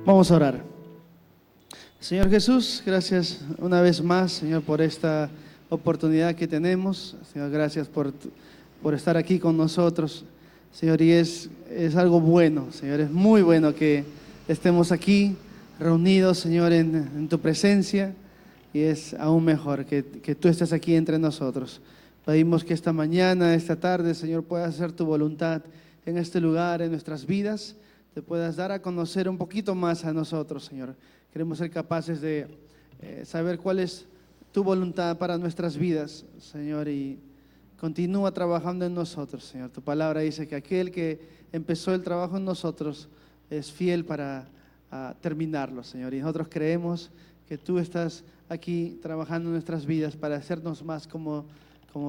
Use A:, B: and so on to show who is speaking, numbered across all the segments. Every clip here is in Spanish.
A: Vamos a orar. Señor Jesús, gracias una vez más, Señor, por esta oportunidad que tenemos. Señor, gracias por estar aquí con nosotros. Señor, y es algo bueno, Señor, es muy bueno que estemos aquí reunidos, Señor, en tu presencia, y es aún mejor que tú estés aquí entre nosotros. Pedimos que esta mañana, esta tarde, Señor, puedas hacer tu voluntad en este lugar, en nuestras vidas, te puedas dar a conocer un poquito más a nosotros, Señor. Queremos ser capaces de saber cuál es tu voluntad para nuestras vidas, Señor, y continúa trabajando en nosotros, Señor. Tu palabra dice que aquel que empezó el trabajo en nosotros es fiel para terminarlo, Señor. Y nosotros creemos que tú estás aquí trabajando en nuestras vidas para hacernos más como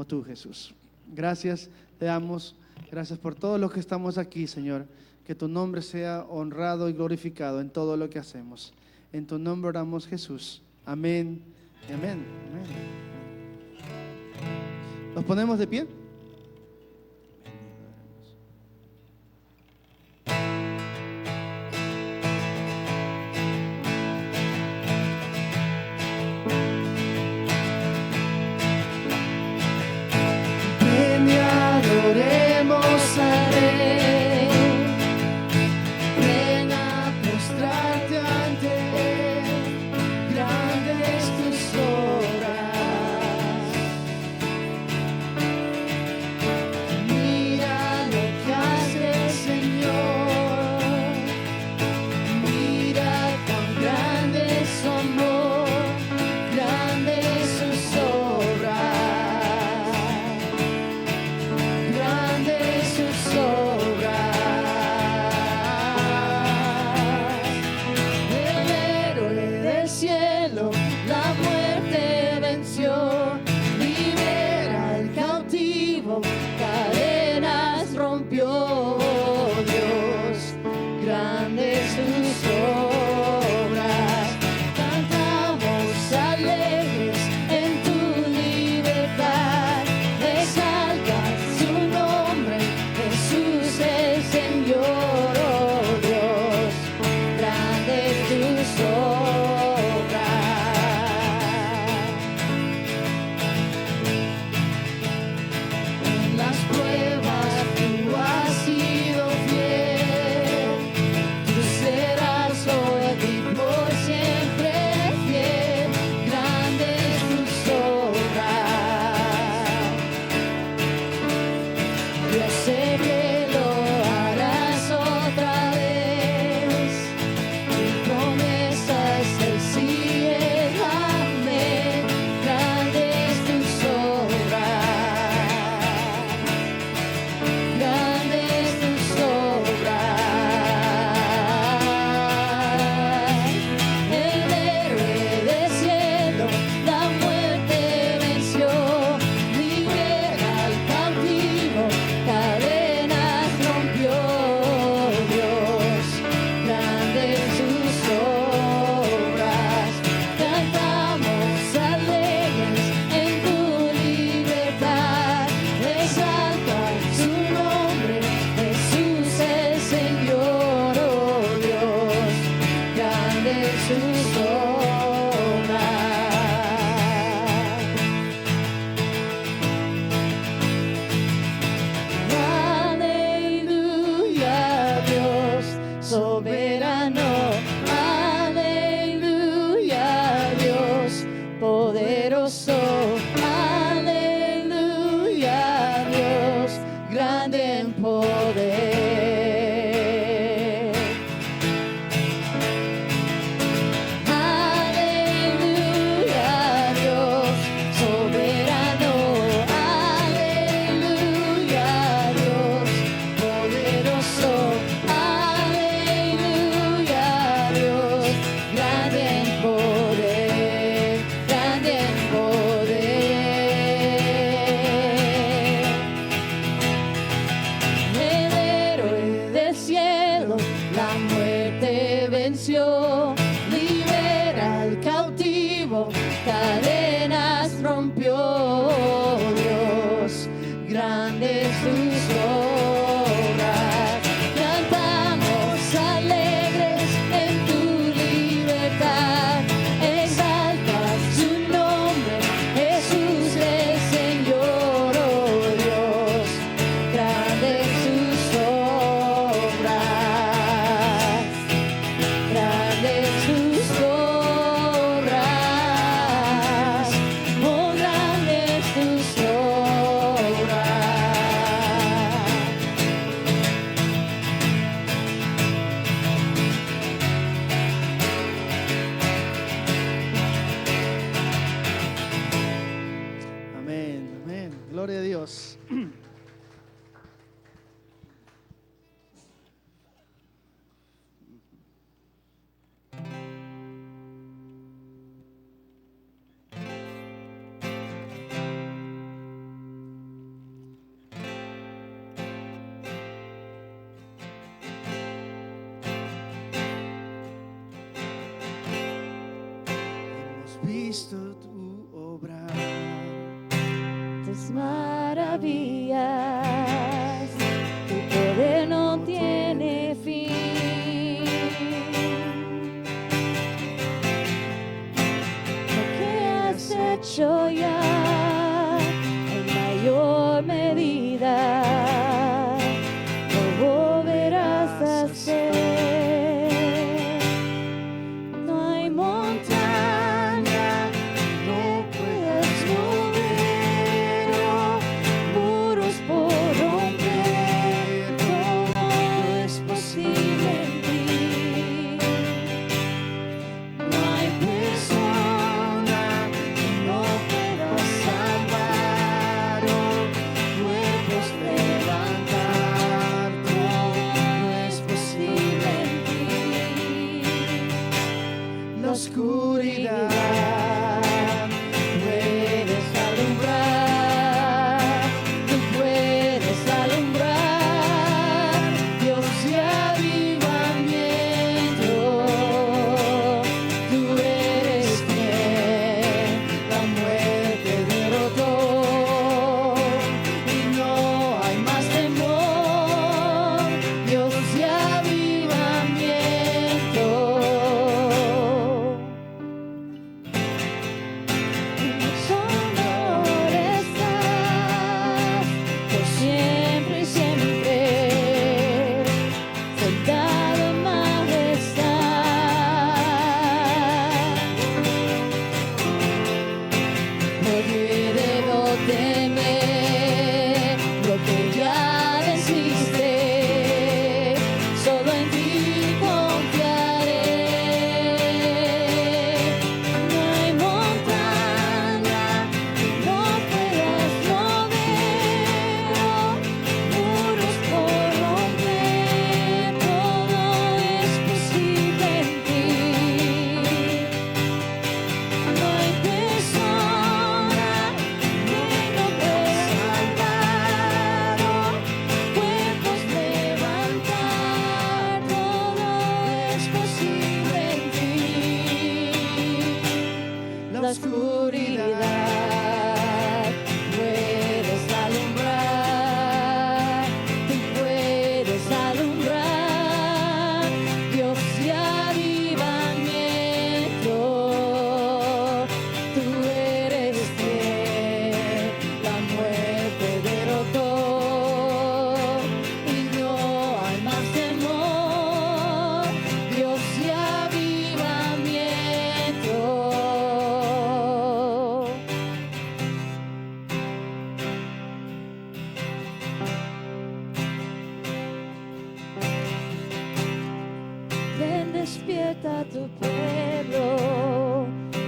A: tú, Jesús. Gracias te damos, gracias por todo lo que estamos aquí, Señor. Que tu nombre sea honrado y glorificado en todo lo que hacemos. En tu nombre oramos, Jesús. Amén. Amén. Amén. ¿Nos ponemos de pie? Ven y adoremos a Él. Ven a postrarte ante Él. Grandes tus obras. Mira lo que hace el Señor. Mira cuán grande es su amor. Grandes sus obras. Grandes sus obras. El héroe del cielo la muerte venció, libera al cautivo, cadenas rompió. Dios, grandes sus obras. Cantamos alegres en tu libertad, exalta su nombre, Jesús el Señor. Oh Dios, grandes tus obras. En las pruebas tú has sido fiel, tú serás hoy y por siempre fiel. Grandes tus obras. Yo sé que lo harás otra vez. Tu promesa es el sí, el amén. Grandes tus obras. Grandes tus obras. El héroe del cielo la muerte venció, libera al cautivo, cadenas rompió. Dios, grandes sus obras. Cantamos alegres en tu libertad, exalta su nombre, Jesús el Señor. Oh Dios, grandes sus obras. Aleluya, Dios soberano. Aleluya, Dios poderoso. Aleluya, Dios grande en poder. Aleluya, Dios soberano. Aleluya, Dios poderoso. Aleluya, Dios grande en poder. Grande en poder. El héroe del cielo la muerte venció, libera al cautivo, cadenas rompió. Dios, grandes tus obras. Cantamos alegres en tu Hemos visto tu obra,
B: tus maravillas, tu poder no tiene fin. Lo que has hecho ya en mayor medida, lo volverás a hacer. No hay montaña que puedas mover, muros por romper, todo es posible en ti. No hay persona que no pueda salvar, cuerpos levantar, todo es posible en ti. La oscuridad puedes alumbrar, tú puedes alumbrar, Dios de avivamiento, tú eres quien la muerte derrotó, y no hay más temor, Dios de avivamiento. Sonor estás por siempre y siempre, sentado en majestad. No debo temer lo que ya venciste, solo en ti confiaré. No hay montaña que no puedas mover, muros por romper, todo es posible en ti. No hay persona que no pueda salvar, cuerpos levantar, todo es posible en ti. La oscuridad puedes alumbrar, tú puedes alumbrar, Dios de avivamiento, tú eres quien la muerte derrotó, y no hay más temor, Dios de avivamiento. Ven, despierta tu pueblo,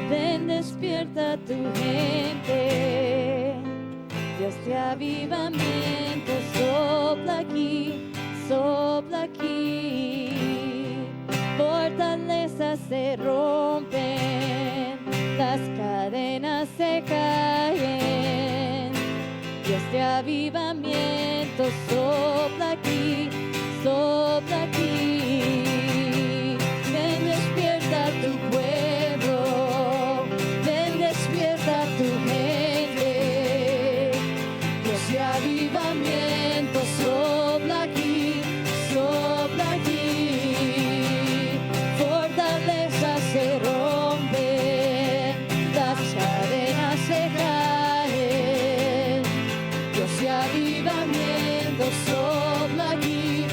B: ven, despierta tu gente. Dios de avivamiento sopla aquí, sopla aquí. Fortalezas se rompen, las cadenas se caen. Dios de avivamiento sopla aquí, sopla aquí. Ven, despierta tu pueblo, ven, despierta tu gente. Dios de avivamiento sopla aquí, sopla aquí. Fortalezas se rompen, las cadenas se caen. Dios de avivamiento sopla aquí,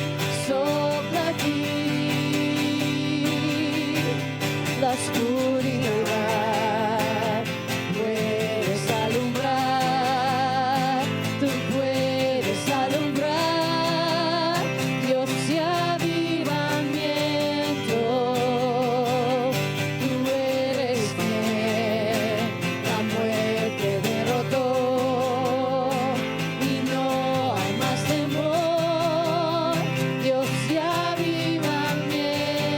B: sopla aquí. La oscuridad puedes alumbrar, tú puedes alumbrar, Dios de avivamiento, tú eres quien la muerte derrotó, y no hay más temor, Dios de avivamiento.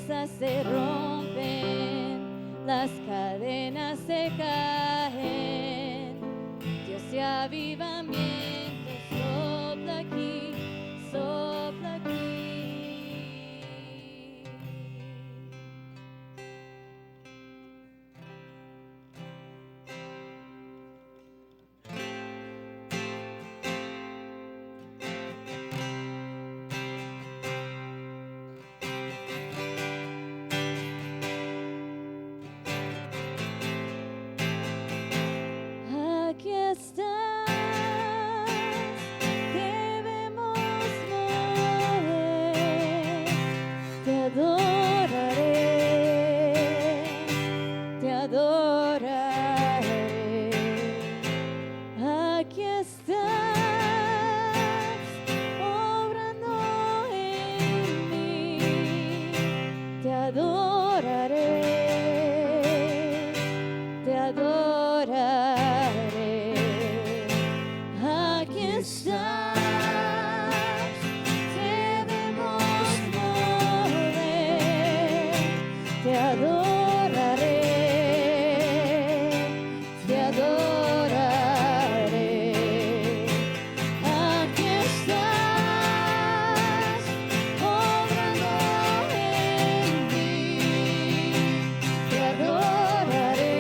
B: promesas se rompen, las cadenas se caen. Dios de avivamiento sopla aquí, sopla aquí. Aquí estás, debemos mover, te adoraré, te adoraré. Aquí estás, obrando en mí, te adoraré, te adoraré. Aquí estás, debemos mover, te adoraré, te adoraré. Aquí estás, obrando en mí, te adoraré,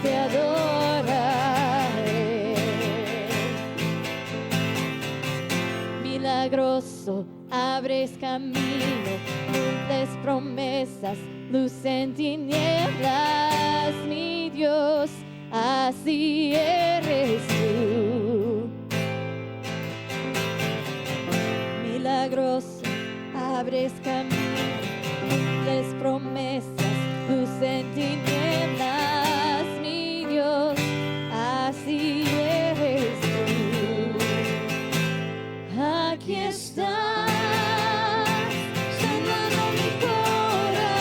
B: te adoraré. Milagroso, abres camino, cumples promesas, luz en tinieblas, mi Dios, así eres tú. Milagroso, abres camino, cumples promesas, luz en tinieblas, mi Dios, así eres tú. Aquí estás, sanando mi corazón,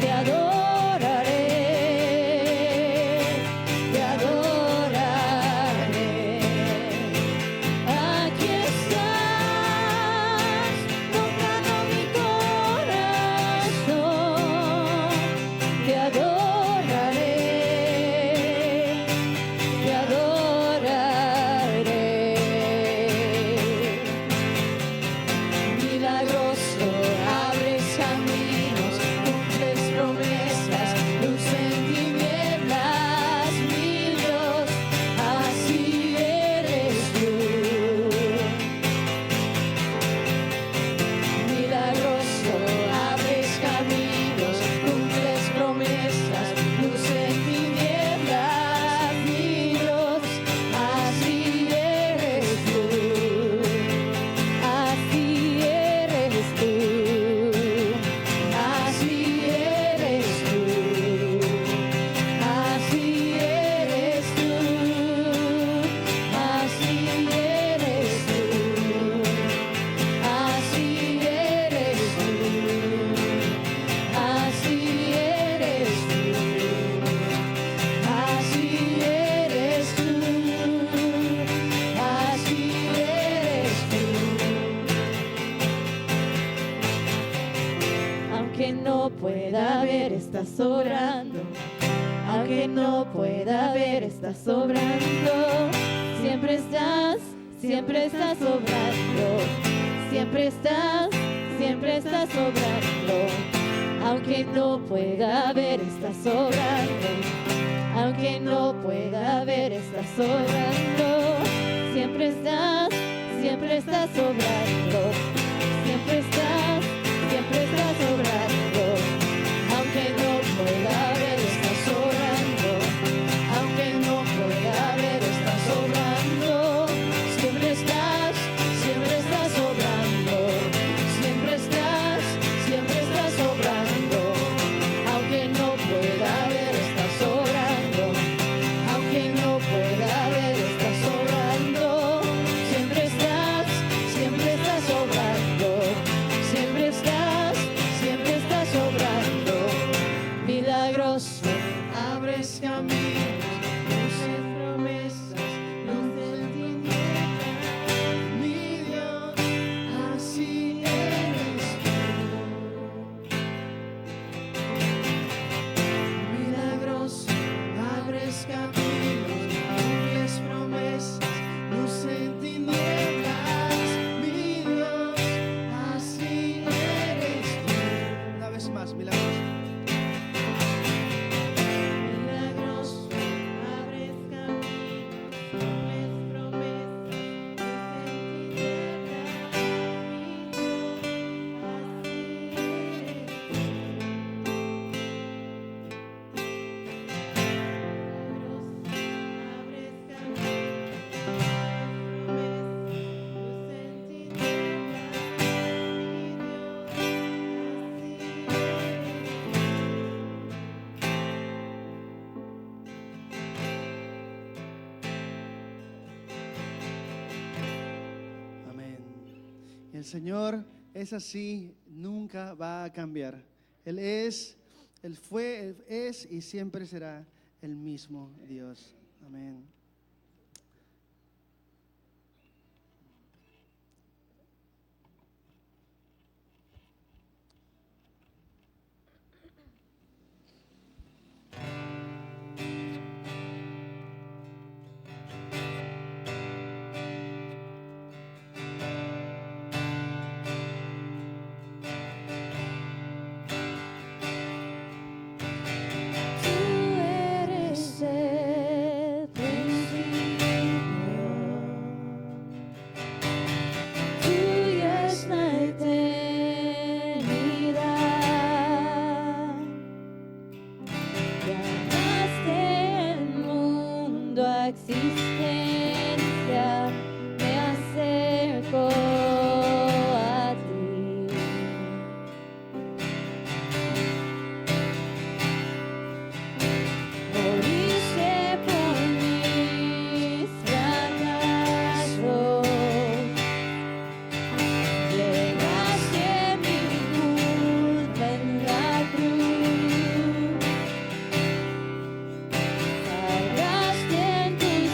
B: te adoraré, te adoraré. Aquí estás, tocando mi corazón, te adoraré, te adoraré. Milagroso, abres caminos, cumples promesas, luz en tinieblas, mi Dios, así eres tú. Milagroso, abres caminos, cumples promesas, luz en tinieblas, mi Dios, así eres tú. Así eres tú, así eres tú, así eres tú, así eres tú, así eres tú, así eres tú, así eres tú, así eres tú. Aunque no pueda ver, estás obrando. Aunque no pueda ver, estás obrando. Siempre estás obrando. Siempre estás obrando. Aunque no pueda ver, estás obrando. Aunque no pueda ver, estás obrando. Siempre estás obrando. Siempre estás obrando. Aunque no pueda ver, estás obrando. Aunque no pueda ver, estás obrando. Siempre estás obrando. Siempre estás obrando. Aunque no pueda ver, estás obrando. Aunque no pueda ver, estás obrando. Siempre estás obrando. Siempre estás
A: El Señor es así, nunca va a cambiar. Él es, Él fue, Él es y siempre será el mismo Dios. Amén.
B: Tú eres el principio, tuya es la eternidad. Llamaste el mundo a existencia, me acerco a ti. Moriste por mis fracasos, llevaste mi culpa en la cruz, cargaste en tus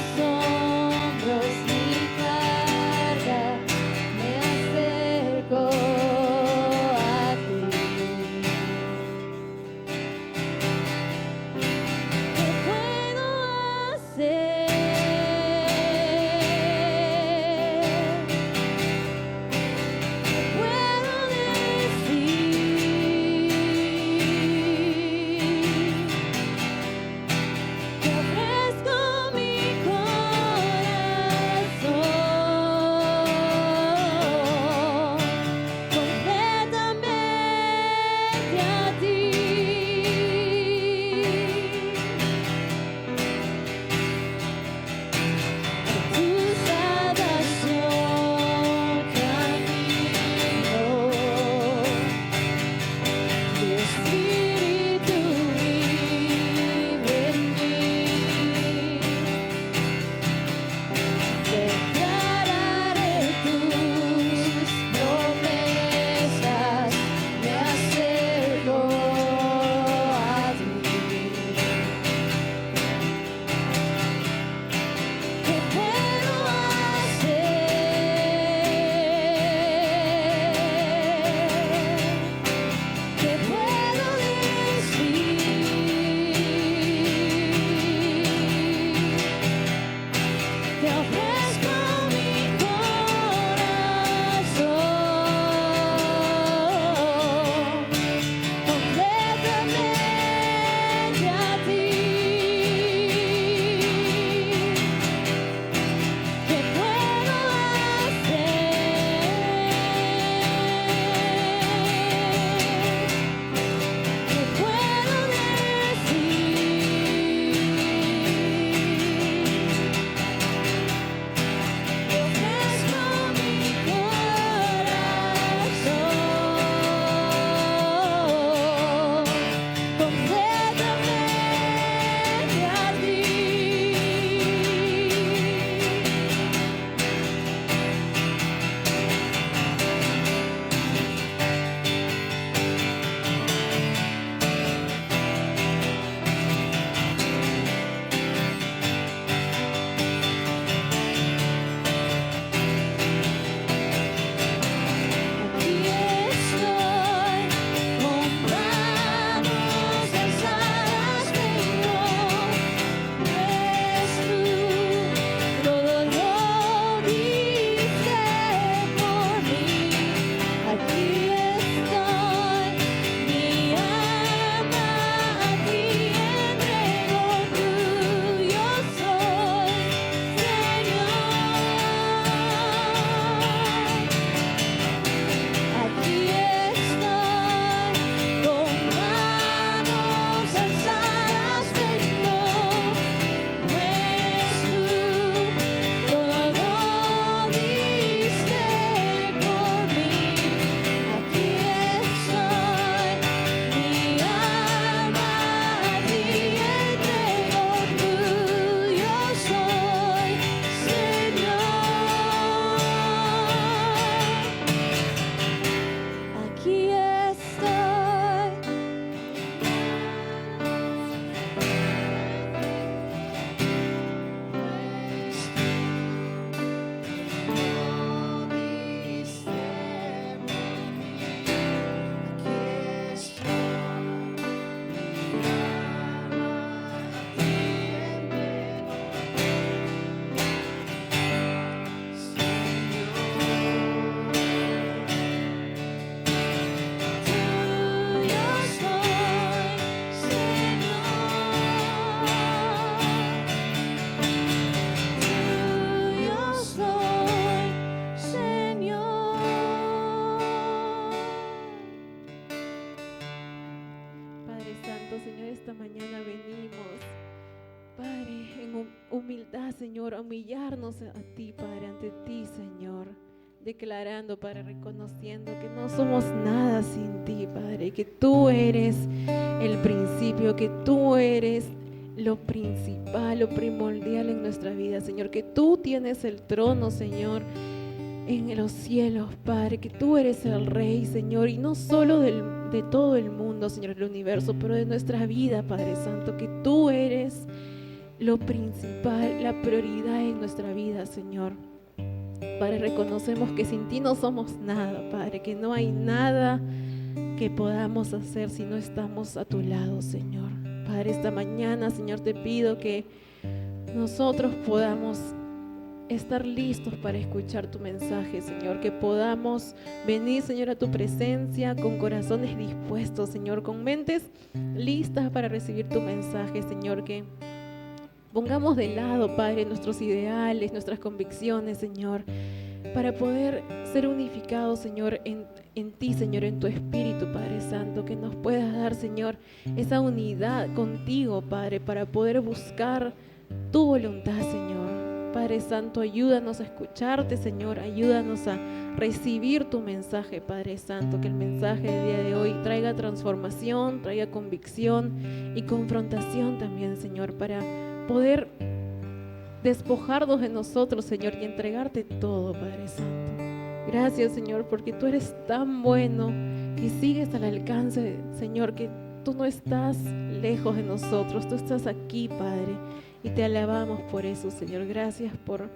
B: humildad, Señor, a humillarnos a ti, Padre, ante ti, Señor, declarando, Padre, reconociendo que no somos nada sin ti, Padre, que tú eres el principio, que tú eres lo principal, lo primordial en nuestra vida, Señor, que tú tienes el trono, Señor, en los cielos, Padre, que tú eres el Rey, Señor, y no solo de todo el mundo, Señor, del universo, pero de nuestra vida, Padre Santo, que tú eres lo principal, la prioridad en nuestra vida, Señor. Padre, reconocemos que sin ti no somos nada, Padre, que no hay nada que podamos hacer si no estamos a tu lado, Señor. Padre, esta mañana, Señor, te pido que nosotros podamos estar listos para escuchar tu mensaje, Señor, que podamos venir, Señor, a tu presencia con corazones dispuestos, Señor, con mentes listas para recibir tu mensaje, Señor, que pongamos de lado, Padre, nuestros ideales, nuestras convicciones, Señor, para poder ser unificados, Señor, en ti, Señor, en tu Espíritu, Padre Santo, que nos puedas dar, Señor, esa unidad contigo, Padre, para poder buscar tu voluntad, Señor. Padre Santo, ayúdanos a escucharte, Señor, ayúdanos a recibir tu mensaje, Padre Santo, que el mensaje del día de hoy traiga transformación, traiga convicción y confrontación también, Señor, para poder despojarnos de nosotros, Señor, y entregarte todo, Padre Santo. Gracias, Señor, porque tú eres tan bueno, que sigues al alcance, Señor, que tú no estás lejos de nosotros, tú estás aquí, Padre, y te alabamos por eso, Señor. Gracias por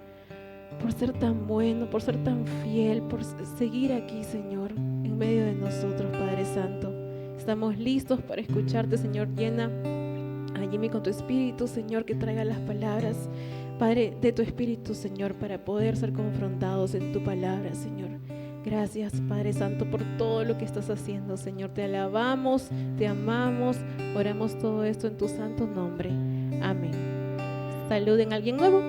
B: ser tan bueno, por ser tan fiel, por seguir aquí, Señor, en medio de nosotros, Padre Santo. Estamos listos para escucharte, Señor. Llena a Jimmy con tu Espíritu, Señor, que traiga las palabras, Padre, de tu Espíritu, Señor, para poder ser confrontados en tu palabra, Señor. Gracias, Padre Santo, por todo lo que estás haciendo, Señor. Te alabamos, te amamos, oramos todo esto en tu santo nombre. Amén. Saluden a alguien nuevo.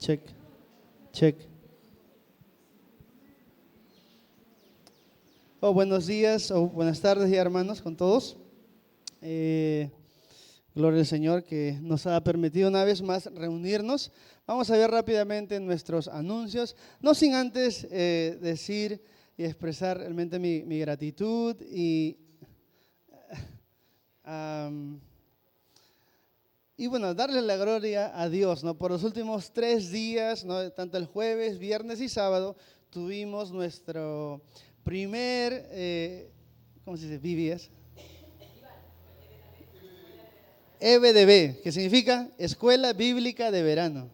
A: Check, check. Buenos días o buenas tardes ya, hermanos, con todos. Gloria al Señor que nos ha permitido una vez más reunirnos. Vamos a ver rápidamente nuestros anuncios, no sin antes decir y expresar realmente mi gratitud y bueno, darle la gloria a Dios, ¿no? Por los últimos 3 días, ¿no? Tanto el jueves, viernes y sábado, tuvimos nuestro primer, ¿cómo se dice? VBS. EBDB, que significa Escuela Bíblica de Verano,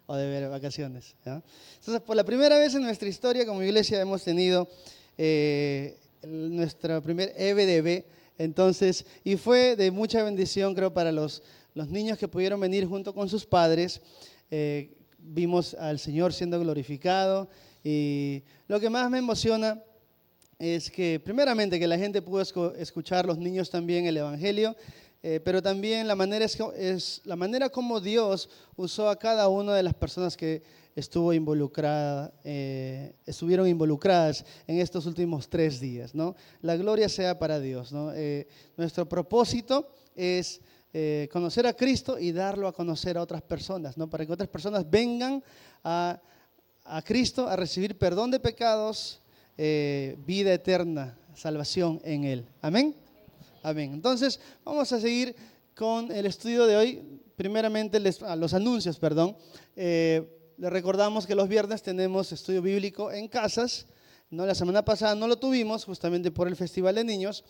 A: o de vacaciones, ¿ya? Entonces, por la primera vez en nuestra historia como iglesia hemos tenido nuestro primer EBDB. Entonces, y fue de mucha bendición, creo, para los niños que pudieron venir junto con sus padres. Vimos al Señor siendo glorificado, y lo que más me emociona es que, primeramente, que la gente pudo escuchar, los niños también, el Evangelio, pero también la manera como Dios usó a cada una de las personas que estuvieron involucradas en estos últimos 3 días, ¿no? La gloria sea para Dios, ¿no? Nuestro propósito es conocer a Cristo y darlo a conocer a otras personas, ¿no? Para que otras personas vengan a Cristo a recibir perdón de pecados, vida eterna, salvación en Él. Amén. Amén. Entonces, vamos a seguir con el estudio de hoy. Primeramente, los anuncios, perdón. Les recordamos que los viernes tenemos estudio bíblico en casas. ¿no? La semana pasada no lo tuvimos justamente por el Festival de Niños,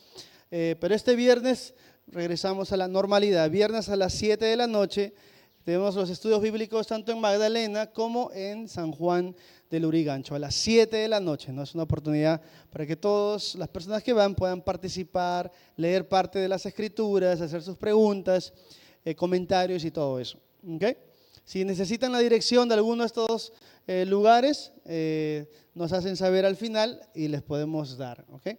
A: pero este viernes regresamos a la normalidad. Viernes a las 7 de la noche tenemos los estudios bíblicos tanto en Magdalena como en San Juan del Lurigancho, a las 7 de la noche, ¿no? Es una oportunidad para que todas las personas que van puedan participar, leer parte de las escrituras, hacer sus preguntas, comentarios y todo eso. ¿Okay? Si necesitan la dirección de alguno de estos lugares, nos hacen saber al final y les podemos dar. ¿Okay?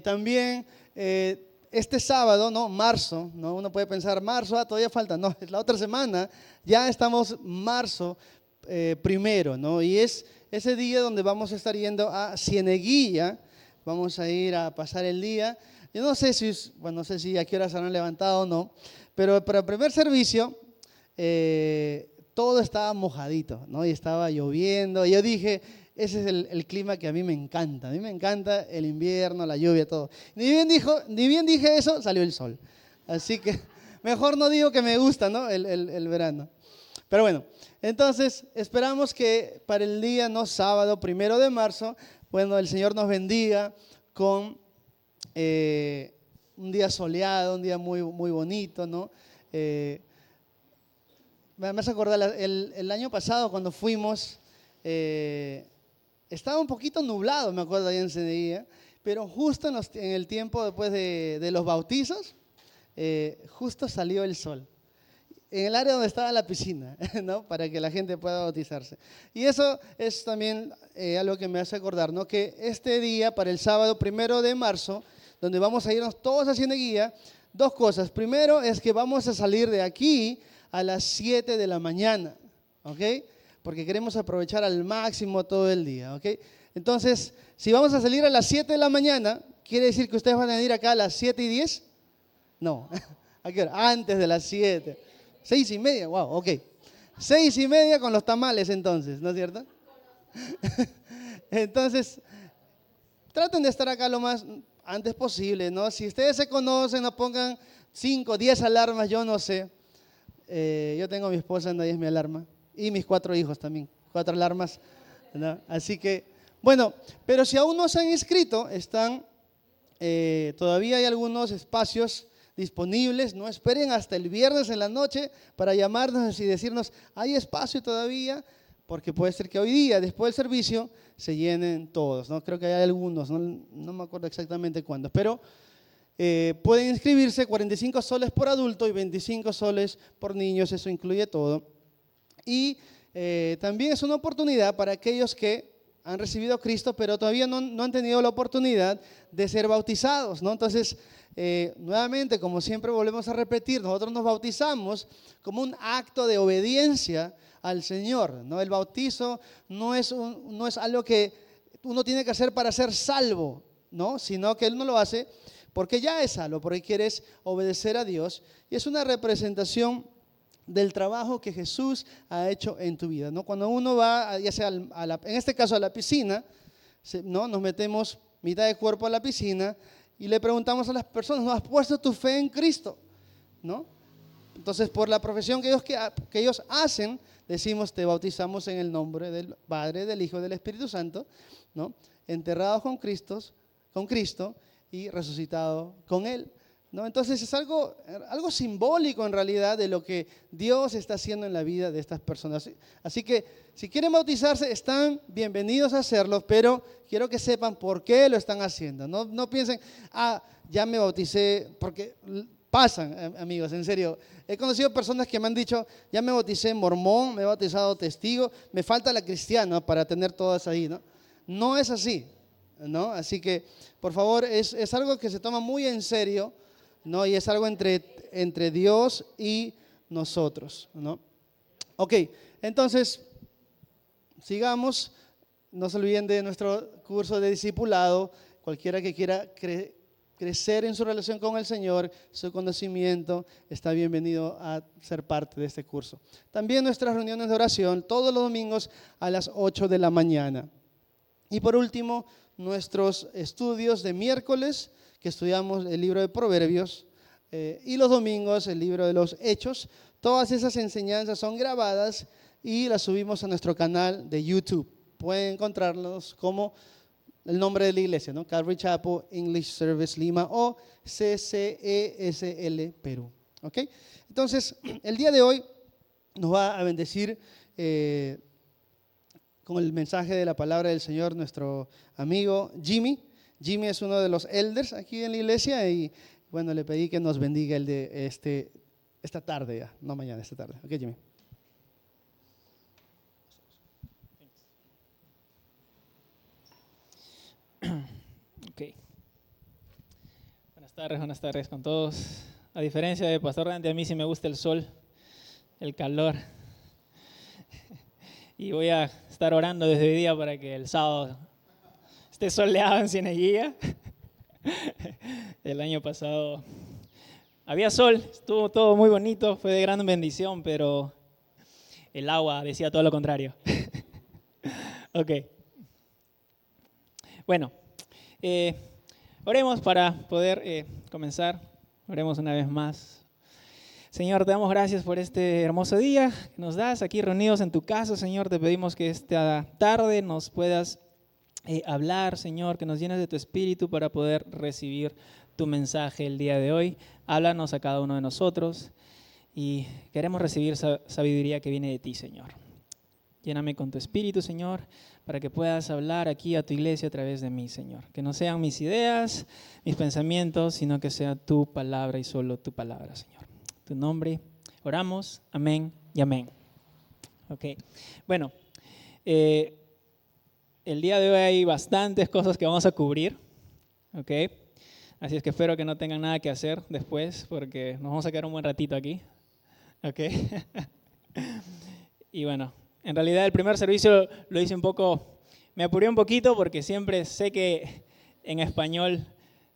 A: También este sábado, ¿no? Marzo, ¿no? Uno puede pensar, marzo, todavía falta. No, es la otra semana, ya estamos marzo primero, ¿no? Y es ese día donde vamos a estar yendo a Cieneguilla, vamos a ir a pasar el día. Yo no sé no sé si a qué horas se han levantado o no, pero para el primer servicio todo estaba mojadito, ¿no? Y estaba lloviendo. Y yo dije, ese es el clima que a mí me encanta. A mí me encanta el invierno, la lluvia, todo. Ni bien dije eso, salió el sol. Así que mejor no digo que me gusta, ¿no? El verano. Pero bueno, entonces esperamos que para el día, no sábado, 1 de marzo, bueno, el Señor nos bendiga con un día soleado, un día muy, muy bonito, ¿no? Me hace acordar, el año pasado cuando fuimos, estaba un poquito nublado, me acuerdo, ahí en Cieneguilla, pero justo en el tiempo después de los bautizos, justo salió el sol. En el área donde estaba la piscina, ¿no? Para que la gente pueda bautizarse. Y eso es también algo que me hace acordar, ¿no? Que este día, para el sábado 1 de marzo, donde vamos a irnos todos a Cieneguilla, dos cosas. Primero es que vamos a salir de aquí a las 7 de la mañana, ¿ok? Porque queremos aprovechar al máximo todo el día, ¿ok? Entonces, si vamos a salir a las 7 de la mañana, ¿quiere decir que ustedes van a venir acá a las 7:10? No, ¿a qué hora? Antes de las 7. 6:30, wow, ok. 6:30 con los tamales entonces, ¿no es cierto? Entonces, traten de estar acá lo más antes posible, ¿no? Si ustedes se conocen, no pongan 5, 10 alarmas, yo no sé. Yo tengo a mi esposa, nadie es mi alarma. Y mis 4 hijos también, 4 alarmas, ¿no? Así que, bueno, pero si aún no se han inscrito, todavía hay algunos espacios disponibles. No esperen hasta el viernes en la noche para llamarnos y decirnos, ¿hay espacio todavía? Porque puede ser que hoy día, después del servicio, se llenen todos, ¿no? Creo que hay algunos, no me acuerdo exactamente cuándo, pero pueden inscribirse, 45 soles por adulto y 25 soles por niños, eso incluye todo. Y también es una oportunidad para aquellos que han recibido a Cristo, pero todavía no han tenido la oportunidad de ser bautizados, ¿no? Entonces, nuevamente, como siempre volvemos a repetir, nosotros nos bautizamos como un acto de obediencia al Señor, ¿no? El bautizo no es algo que uno tiene que hacer para ser salvo, ¿no? Sino que Él no lo hace porque ya es salvo, porque quieres obedecer a Dios. Y es una representación del trabajo que Jesús ha hecho en tu vida, ¿no? Cuando uno va, ya sea en este caso a la piscina, ¿no? Nos metemos mitad de cuerpo a la piscina y le preguntamos a las personas, ¿no has puesto tu fe en Cristo? ¿No? Entonces, por la profesión que ellos hacen, decimos, te bautizamos en el nombre del Padre, del Hijo y del Espíritu Santo, ¿no? Enterrados con Cristo y resucitado con Él, ¿no? Entonces es algo simbólico en realidad de lo que Dios está haciendo en la vida de estas personas. Así que si quieren bautizarse, están bienvenidos a hacerlo, pero quiero que sepan por qué lo están haciendo. No piensen, ya me bauticé, porque pasan, amigos, en serio. He conocido personas que me han dicho, ya me bauticé mormón, me he bautizado testigo, me falta la cristiana para tener todas ahí, ¿no? No es así, ¿no? Así que, por favor, es algo que se toma muy en serio, ¿no? Y es algo entre Dios y nosotros, ¿no? Ok, entonces, sigamos. No se olviden de nuestro curso de discipulado. Cualquiera que quiera crecer en su relación con el Señor, su conocimiento, está bienvenido a ser parte de este curso. También nuestras reuniones de oración, todos los domingos a las 8 de la mañana. Y por último, nuestros estudios de miércoles, que estudiamos el libro de Proverbios, y los domingos el libro de los Hechos. Todas esas enseñanzas son grabadas y las subimos a nuestro canal de YouTube. pueden encontrarnos como el nombre de la iglesia, ¿no? Calvary Chapel English Service Lima o CCESL Perú. ¿Ok? Entonces, el día de hoy nos va a bendecir con el mensaje de la palabra del Señor nuestro amigo Jimmy. Jimmy es uno de los elders aquí en la iglesia y bueno, le pedí que nos bendiga el de esta tarde ya, no mañana, esta tarde. Ok, Jimmy.
C: Ok. Buenas tardes con todos. A diferencia de Pastor Randy, a mí sí me gusta el sol, el calor. Y voy a estar orando desde hoy día para que el sábado esté soleado en Cieneguilla. El año pasado había sol, estuvo todo muy bonito, fue de gran bendición, pero el agua decía todo lo contrario. Ok. Bueno, oremos para poder comenzar. Oremos una vez más. Señor, te damos gracias por este hermoso día que nos das aquí reunidos en tu casa. Señor, te pedimos que esta tarde nos puedas hablar, Señor, que nos llenes de tu espíritu para poder recibir tu mensaje el día de hoy. Háblanos a cada uno de nosotros y queremos recibir sabiduría que viene de ti, Señor. Lléname con tu espíritu, Señor, para que puedas hablar aquí a tu iglesia a través de mí, Señor. Que no sean mis ideas, mis pensamientos, sino que sea tu palabra y solo tu palabra, Señor. En tu nombre oramos, amén y amén. Ok, bueno, el día de hoy hay bastantes cosas que vamos a cubrir, ok. Así es que espero que no tengan nada que hacer después, porque nos vamos a quedar un buen ratito aquí, ok. Y bueno, en realidad el primer servicio lo hice un poco, me apuré un poquito porque siempre sé que en español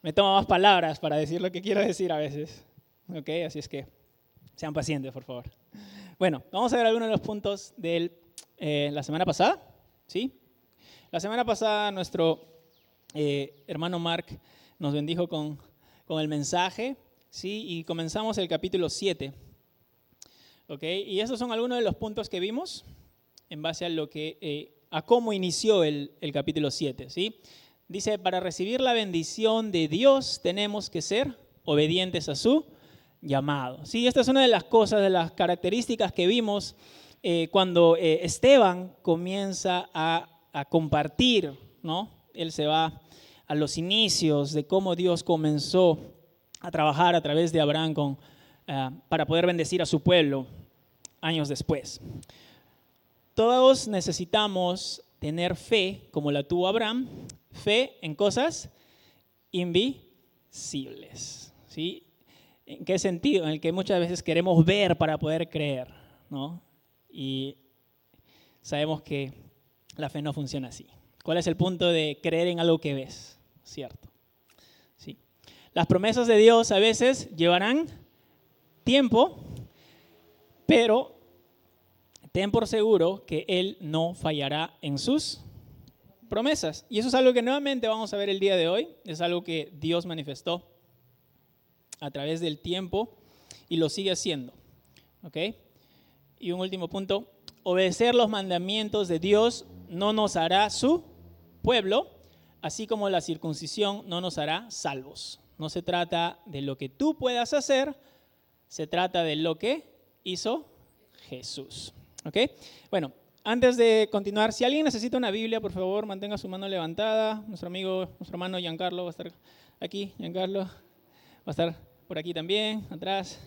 C: me toma más palabras para decir lo que quiero decir a veces. Ok, así es que sean pacientes, por favor. Bueno, vamos a ver algunos de los puntos de la semana pasada, ¿sí? La semana pasada nuestro hermano Mark nos bendijo con el mensaje, ¿sí? Y comenzamos el capítulo 7. Ok, y estos son algunos de los puntos que vimos en base a lo que a cómo inició el capítulo 7, ¿sí? Dice, para recibir la bendición de Dios tenemos que ser obedientes a su llamado. Sí, esta es una de las cosas, de las características que vimos cuando Esteban comienza a compartir, ¿no? Él se va a los inicios de cómo Dios comenzó a trabajar a través de Abraham para poder bendecir a su pueblo años después. Todos necesitamos tener fe, como la tuvo Abraham, fe en cosas invisibles, ¿sí? ¿En qué sentido? En el que muchas veces queremos ver para poder creer, ¿no? Y sabemos que la fe no funciona así. ¿Cuál es el punto de creer en algo que ves? ¿Cierto? Sí. Las promesas de Dios a veces llevarán tiempo, pero ten por seguro que Él no fallará en sus promesas. Y eso es algo que nuevamente vamos a ver el día de hoy. Es algo que Dios manifestó a través del tiempo y lo sigue haciendo. ¿Ok? Y un último punto. Obedecer los mandamientos de Dios no nos hará su pueblo, así como la circuncisión no nos hará salvos. No se trata de lo que tú puedas hacer, se trata de lo que hizo Jesús. ¿Ok? Bueno, antes de continuar, si alguien necesita una Biblia, por favor, mantenga su mano levantada. Nuestro hermano Giancarlo va a estar aquí. Giancarlo va a estar por aquí también, atrás.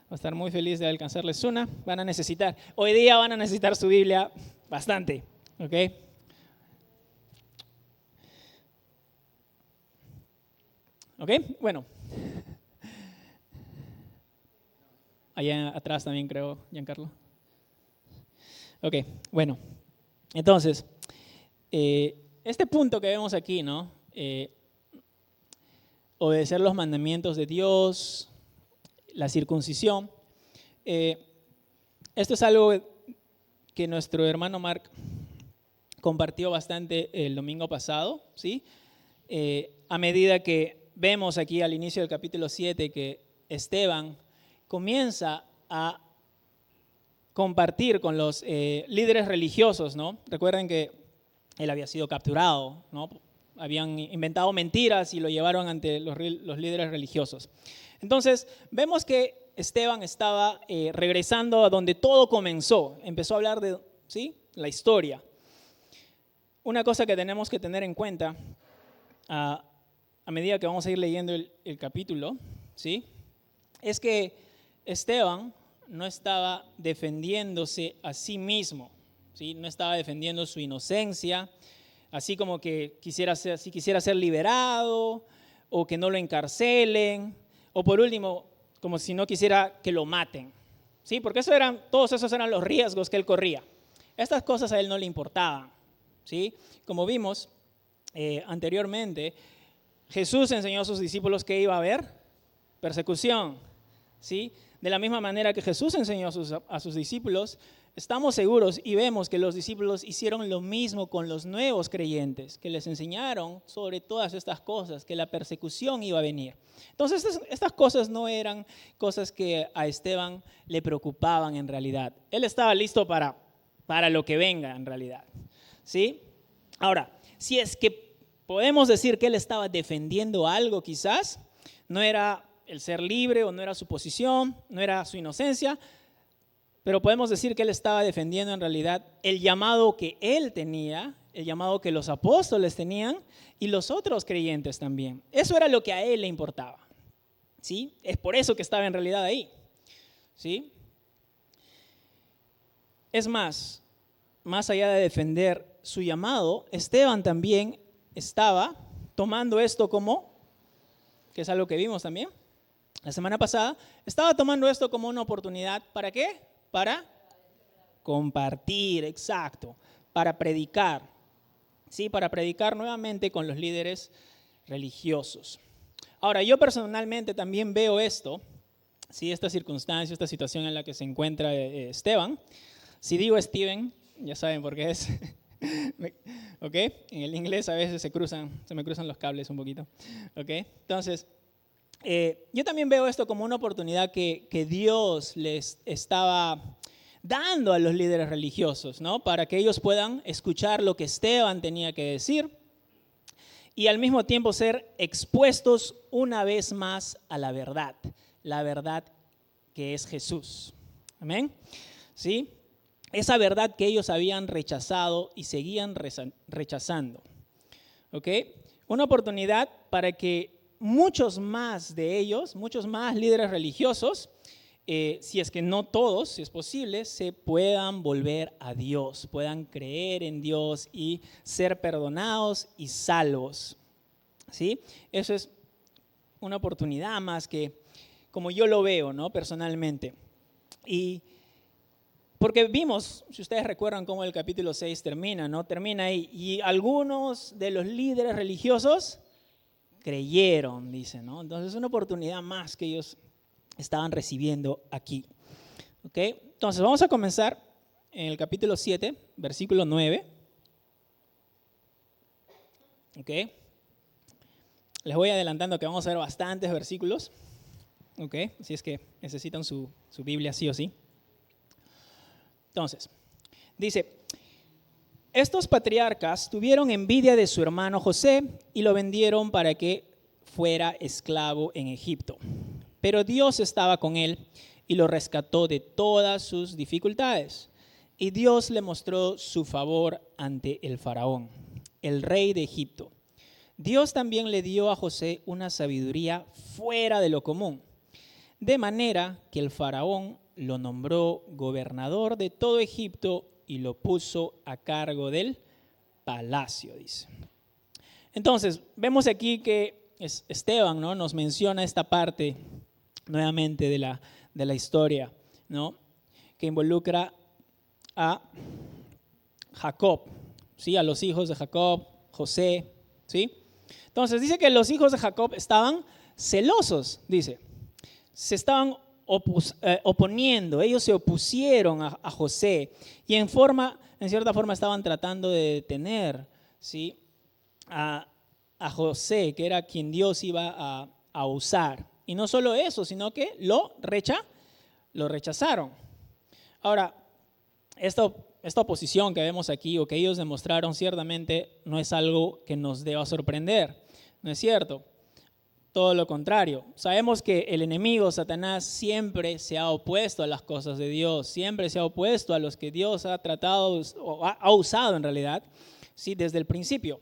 C: Va a estar muy feliz de alcanzarles una. Van a necesitar, hoy día van a necesitar su Biblia bastante. ¿Ok? ¿Ok? Bueno. Allá atrás también creo, Giancarlo. Ok, bueno. Entonces, este punto que vemos aquí, ¿no? Obedecer los mandamientos de Dios, la circuncisión. Esto es algo que nuestro hermano Mark compartió bastante el domingo pasado, ¿sí? A medida que vemos aquí al inicio del capítulo 7 que Esteban comienza a compartir con los líderes religiosos, ¿no? Recuerden que él había sido capturado, ¿no? Habían inventado mentiras y lo llevaron ante los líderes religiosos. Entonces, vemos que Esteban estaba regresando a donde todo comenzó. Empezó a hablar de, ¿sí?, la historia. Una cosa que tenemos que tener en cuenta a medida que vamos a ir leyendo el capítulo, ¿sí?, es que Esteban no estaba defendiéndose a sí mismo, ¿sí? No estaba defendiendo su inocencia, así como que quisiera ser liberado, o que no lo encarcelen, o por último, como si no quisiera que lo maten, ¿sí? Porque todos esos eran los riesgos que él corría. Estas cosas a él no le importaban, ¿sí? Como vimos anteriormente, Jesús enseñó a sus discípulos que iba a haber persecución, ¿sí? De la misma manera que Jesús enseñó a sus discípulos, estamos seguros y vemos que los discípulos hicieron lo mismo con los nuevos creyentes, que les enseñaron sobre todas estas cosas, que la persecución iba a venir. Entonces, estas cosas no eran cosas que a Esteban le preocupaban en realidad. Él estaba listo para lo que venga en realidad, ¿sí? Ahora, si es que podemos decir que él estaba defendiendo algo, quizás no era el ser libre o no era su posición, no era su inocencia, pero podemos decir que él estaba defendiendo en realidad el llamado que él tenía, el llamado que los apóstoles tenían y los otros creyentes también. Eso era lo que a él le importaba, ¿sí? Es por eso que estaba en realidad ahí, ¿sí? Es más allá de defender su llamado, Esteban también estaba tomando esto como, que es algo que vimos también la semana pasada, estaba tomando esto como una oportunidad, ¿para qué? Para compartir, exacto, para predicar, ¿sí? Para predicar nuevamente con los líderes religiosos. Ahora, yo personalmente también veo esto, ¿sí? Esta circunstancia, esta situación en la que se encuentra Esteban. Si digo Steven, ya saben por qué es. ¿Ok? En el inglés a veces se me cruzan los cables un poquito. ¿Ok? Entonces, yo también veo esto como una oportunidad que Dios les estaba dando a los líderes religiosos, ¿no? Para que ellos puedan escuchar lo que Esteban tenía que decir y al mismo tiempo ser expuestos una vez más a la verdad que es Jesús. ¿Amén? ¿Sí? Esa verdad que ellos habían rechazado y seguían rechazando. ¿Ok? Una oportunidad para que muchos más de ellos, muchos más líderes religiosos, si es que no todos, si es posible, se puedan volver a Dios, puedan creer en Dios y ser perdonados y salvos. ¿Sí? Eso es una oportunidad más que, como yo lo veo, ¿no? Personalmente. Y porque vimos, si ustedes recuerdan cómo el capítulo 6 termina, ¿no? Termina ahí. Y algunos de los líderes religiosos creyeron, dice, ¿no? Entonces es una oportunidad más que ellos estaban recibiendo aquí. ¿Ok? Entonces vamos a comenzar en el capítulo 7, versículo 9. ¿Ok? Les voy adelantando que vamos a ver bastantes versículos. ¿Ok? Así es que necesitan su Biblia sí o sí. Entonces, dice, estos patriarcas tuvieron envidia de su hermano José y lo vendieron para que fuera esclavo en Egipto. Pero Dios estaba con él y lo rescató de todas sus dificultades. Y Dios le mostró su favor ante el faraón, el rey de Egipto. Dios también le dio a José una sabiduría fuera de lo común, de manera que el faraón lo nombró gobernador de todo Egipto y lo puso a cargo del palacio, dice. Entonces, vemos aquí que Esteban, ¿no? Nos menciona esta parte nuevamente de la historia, ¿no? Que involucra a Jacob, ¿sí? A los hijos de Jacob, José, ¿sí? Entonces, dice que los hijos de Jacob estaban celosos, dice. Se estaban oponiendo, ellos se opusieron a José y en cierta forma estaban tratando de detener, ¿sí? a José, que era quien Dios iba a usar. Y no solo eso, sino que lo rechazaron. Ahora, esto esta oposición que vemos aquí o que ellos demostraron ciertamente no es algo que nos deba sorprender, ¿no es cierto? Todo lo contrario. Sabemos que el enemigo, Satanás, siempre se ha opuesto a las cosas de Dios, siempre se ha opuesto a los que Dios ha tratado o ha usado en realidad, ¿sí? Desde el principio.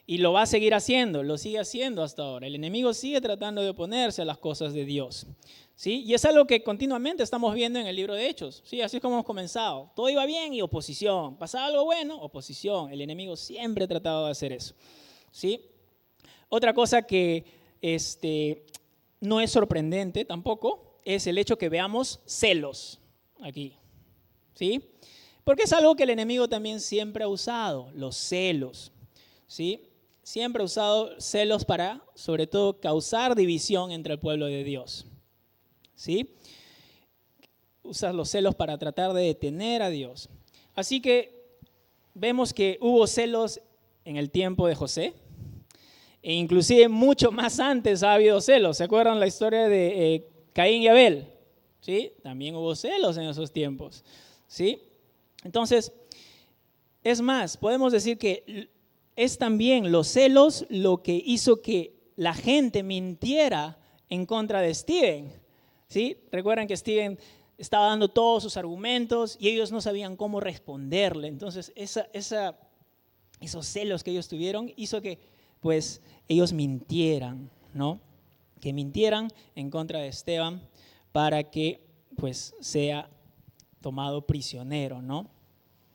C: Y lo va a seguir haciendo, lo sigue haciendo hasta ahora. El enemigo sigue tratando de oponerse a las cosas de Dios, ¿sí? Y es algo que continuamente estamos viendo en el libro de Hechos, ¿sí? Así es como hemos comenzado. Todo iba bien y oposición. Pasaba algo bueno, oposición. El enemigo siempre ha tratado de hacer eso, ¿sí? Otra cosa que no es sorprendente tampoco es el hecho que veamos celos aquí, ¿sí? Porque es algo que el enemigo también siempre ha usado, los celos, ¿sí? Siempre ha usado celos para, sobre todo, causar división entre el pueblo de Dios, ¿sí? Usa los celos para tratar de detener a Dios. Así que vemos que hubo celos en el tiempo de José, e inclusive mucho más antes ha habido celos. ¿Se acuerdan la historia de Caín y Abel? ¿Sí? También hubo celos en esos tiempos, ¿sí? Entonces, es más, podemos decir que es también los celos lo que hizo que la gente mintiera en contra de Stephen, ¿sí? Recuerdan que Stephen estaba dando todos sus argumentos y ellos no sabían cómo responderle. Entonces, esos celos que ellos tuvieron hizo que, pues, ellos mintieran, ¿no? Que mintieran en contra de Esteban para que, pues, sea tomado prisionero, ¿no?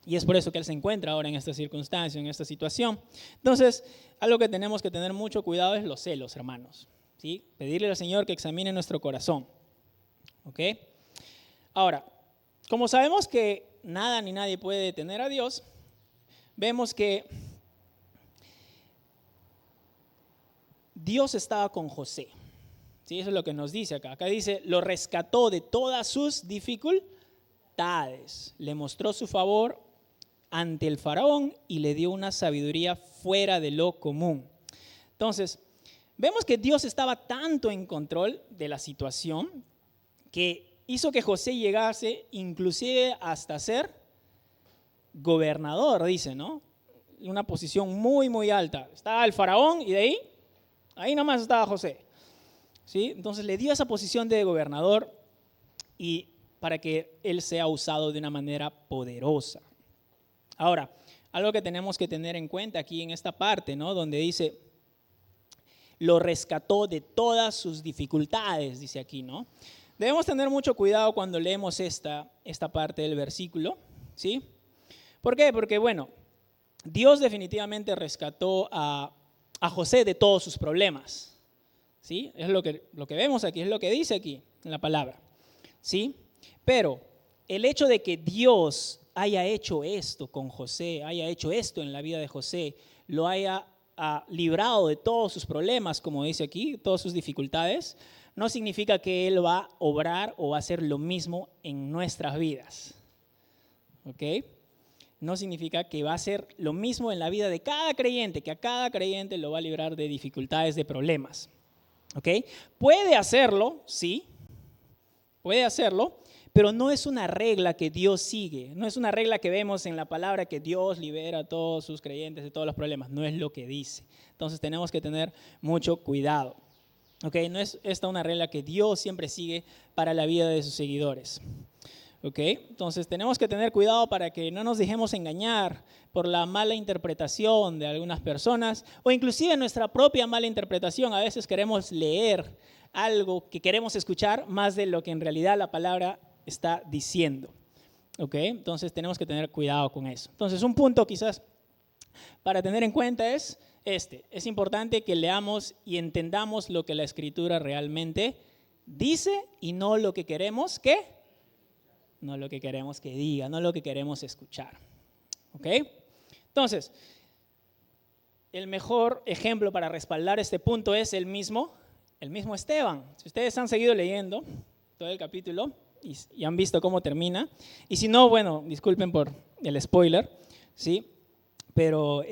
C: Y es por eso que él se encuentra ahora en esta circunstancia, en esta situación. Entonces, algo que tenemos que tener mucho cuidado es los celos, hermanos, ¿sí? Pedirle al Señor que examine nuestro corazón, ¿ok? Ahora, como sabemos que nada ni nadie puede detener a Dios, vemos que Dios estaba con José, ¿sí? Eso es lo que nos dice acá. Acá dice, lo rescató de todas sus dificultades, le mostró su favor ante el faraón y le dio una sabiduría fuera de lo común. Entonces, vemos que Dios estaba tanto en control de la situación que hizo que José llegase inclusive hasta ser gobernador, dice, ¿no? Una posición muy, muy alta. Estaba el faraón y de ahí nomás estaba José, ¿sí? Entonces le dio esa posición de gobernador y para que él sea usado de una manera poderosa. Ahora, algo que tenemos que tener en cuenta aquí en esta parte, ¿no? Donde dice, lo rescató de todas sus dificultades, dice aquí, ¿no? Debemos tener mucho cuidado cuando leemos esta parte del versículo, ¿sí? ¿Por qué? Porque, bueno, Dios definitivamente rescató a José de todos sus problemas, ¿sí? Es lo que vemos aquí, es lo que dice aquí en la palabra, ¿sí? Pero el hecho de que Dios haya hecho esto con José, haya hecho esto en la vida de José, lo haya librado de todos sus problemas, como dice aquí, todas sus dificultades, no significa que Él va a obrar o va a hacer lo mismo en nuestras vidas, ¿ok? No significa que va a hacer lo mismo en la vida de cada creyente, que a cada creyente lo va a librar de dificultades, de problemas, ¿ok? Puede hacerlo, sí, puede hacerlo, pero no es una regla que Dios sigue, no es una regla que vemos en la palabra que Dios libera a todos sus creyentes de todos los problemas, no es lo que dice. Entonces tenemos que tener mucho cuidado, ¿ok? No es esta una regla que Dios siempre sigue para la vida de sus seguidores, ¿ok? Entonces tenemos que tener cuidado para que no nos dejemos engañar por la mala interpretación de algunas personas o inclusive nuestra propia mala interpretación. A veces queremos leer algo que queremos escuchar más de lo que en realidad la palabra está diciendo, ¿ok? Entonces tenemos que tener cuidado con eso. Entonces un punto quizás para tener en cuenta es es importante que leamos y entendamos lo que la Escritura realmente dice y no lo que queremos que, no lo que queremos que diga, no lo que queremos escuchar, ¿ok? Entonces, el mejor ejemplo para respaldar este punto es el mismo Esteban. Si ustedes han seguido leyendo todo el capítulo y han visto cómo termina, y si no, bueno, disculpen por el spoiler, ¿sí? Pero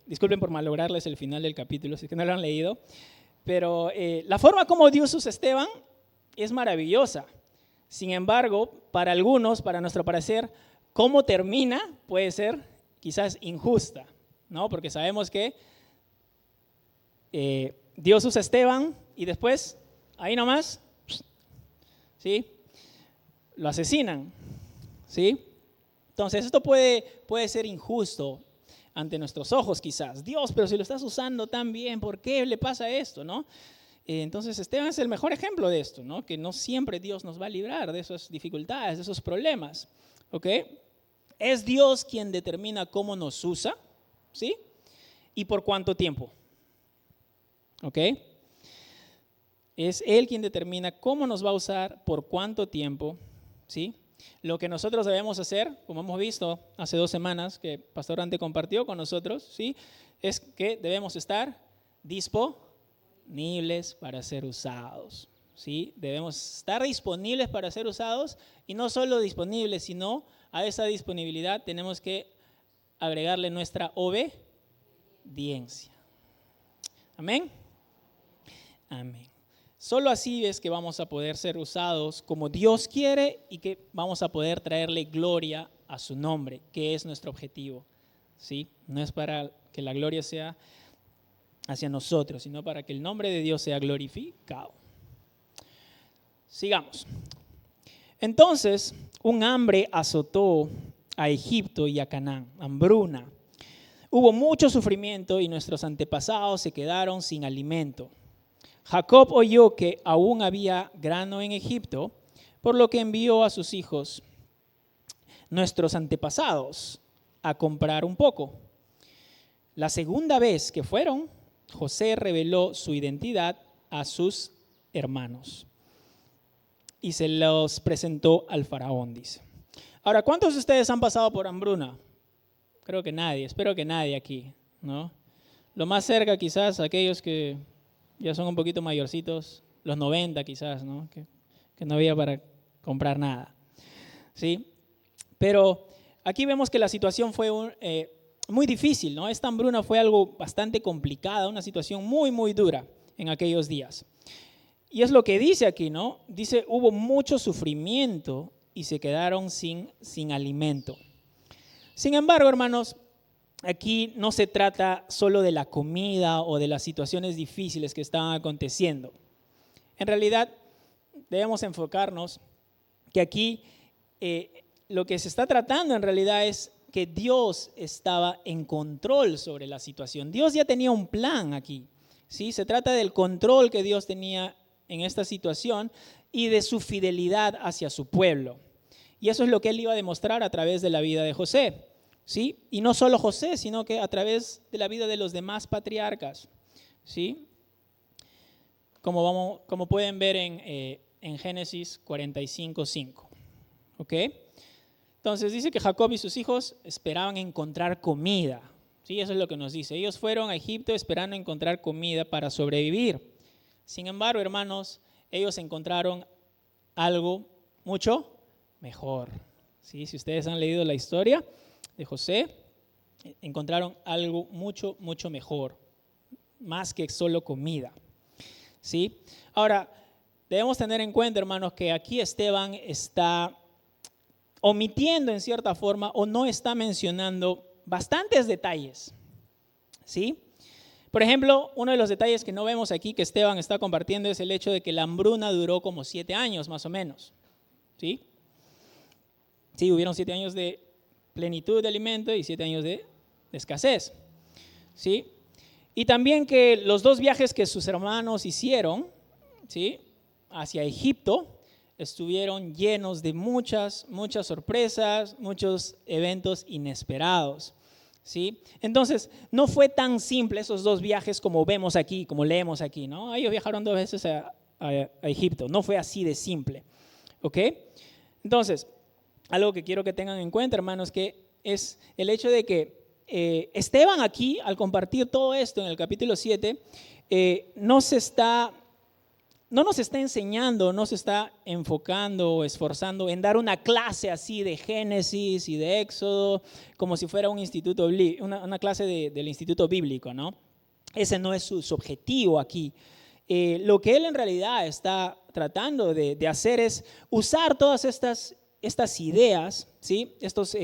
C: disculpen por malograrles el final del capítulo, si es que no lo han leído, pero la forma como Dios usa a Esteban es maravillosa. Sin embargo, para algunos, para nuestro parecer, cómo termina puede ser quizás injusta, ¿no? Porque sabemos que Dios usa a Esteban y después, ahí nomás, ¿sí? Lo asesinan, ¿sí? Entonces, esto puede ser injusto ante nuestros ojos quizás. Dios, pero si lo estás usando tan bien, ¿por qué le pasa esto, no? Entonces, Esteban es el mejor ejemplo de esto, ¿no? Que no siempre Dios nos va a librar de esas dificultades, de esos problemas, ¿ok? Es Dios quien determina cómo nos usa, ¿sí? Y por cuánto tiempo, ¿ok? Es Él quien determina cómo nos va a usar, por cuánto tiempo, ¿sí? Lo que nosotros debemos hacer, como hemos visto hace 2 semanas que Pastor Ante compartió con nosotros, ¿sí? Es que debemos estar disponibles para ser usados, ¿sí? Debemos estar disponibles para ser usados y no solo disponibles, sino a esa disponibilidad tenemos que agregarle nuestra obediencia. Amén. Amén. Solo así es que vamos a poder ser usados como Dios quiere y que vamos a poder traerle gloria a su nombre, que es nuestro objetivo, ¿sí? No es para que la gloria sea hacia nosotros, sino para que el nombre de Dios sea glorificado. Sigamos. Entonces, un hambre azotó a Egipto y a Canaán, hambruna. Hubo mucho sufrimiento y nuestros antepasados se quedaron sin alimento. Jacob oyó que aún había grano en Egipto, por lo que envió a sus hijos, nuestros antepasados, a comprar un poco. La segunda vez que fueron, José reveló su identidad a sus hermanos y se los presentó al faraón, dice. Ahora, ¿cuántos de ustedes han pasado por hambruna? Creo que nadie, espero que nadie aquí, ¿no? Lo más cerca quizás aquellos que ya son un poquito mayorcitos, los 90 quizás, ¿no? Que no había para comprar nada, ¿sí? Pero aquí vemos que la situación fue muy difícil, ¿no? Esta hambruna fue algo bastante complicada, una situación muy, muy dura en aquellos días. Y es lo que dice aquí, ¿no? Dice, hubo mucho sufrimiento y se quedaron sin alimento. Sin embargo, hermanos, aquí no se trata solo de la comida o de las situaciones difíciles que estaban aconteciendo. En realidad, debemos enfocarnos que aquí lo que se está tratando en realidad es que Dios estaba en control sobre la situación. Dios ya tenía un plan aquí, ¿sí? Se trata del control que Dios tenía en esta situación y de su fidelidad hacia su pueblo. Y eso es lo que él iba a demostrar a través de la vida de José, ¿sí? Y no solo José, sino que a través de la vida de los demás patriarcas, ¿sí? Como pueden ver en Génesis 45:5, ¿ok? Entonces dice que Jacob y sus hijos esperaban encontrar comida, ¿sí? Eso es lo que nos dice. Ellos fueron a Egipto esperando encontrar comida para sobrevivir. Sin embargo, hermanos, ellos encontraron algo mucho mejor, ¿sí? Si ustedes han leído la historia de José, encontraron algo mucho, mucho mejor, más que solo comida, ¿sí? Ahora, debemos tener en cuenta, hermanos, que aquí Esteban está omitiendo en cierta forma o no está mencionando bastantes detalles, ¿sí? Por ejemplo, uno de los detalles que no vemos aquí que Esteban está compartiendo es el hecho de que la hambruna duró como 7 años más o menos, ¿sí? Sí, hubieron 7 años de plenitud de alimento y 7 años de escasez, ¿sí? Y también que los 2 viajes que sus hermanos hicieron, ¿sí?, hacia Egipto, estuvieron llenos de muchas sorpresas, muchos eventos inesperados, ¿sí? Entonces, no fue tan simple esos 2 viajes como vemos aquí, como leemos aquí, ¿no? Ellos viajaron 2 veces a Egipto, no fue así de simple, ¿ok? Entonces, algo que quiero que tengan en cuenta, hermanos, que es el hecho de que Esteban aquí, al compartir todo esto en el capítulo 7, no nos está enseñando, no se está enfocando o esforzando en dar una clase así de Génesis y de Éxodo, como si fuera una clase del instituto bíblico, ¿no? Ese no es su objetivo aquí. Lo que él en realidad está tratando de hacer es usar todas estas estas ideas, ¿sí? Estos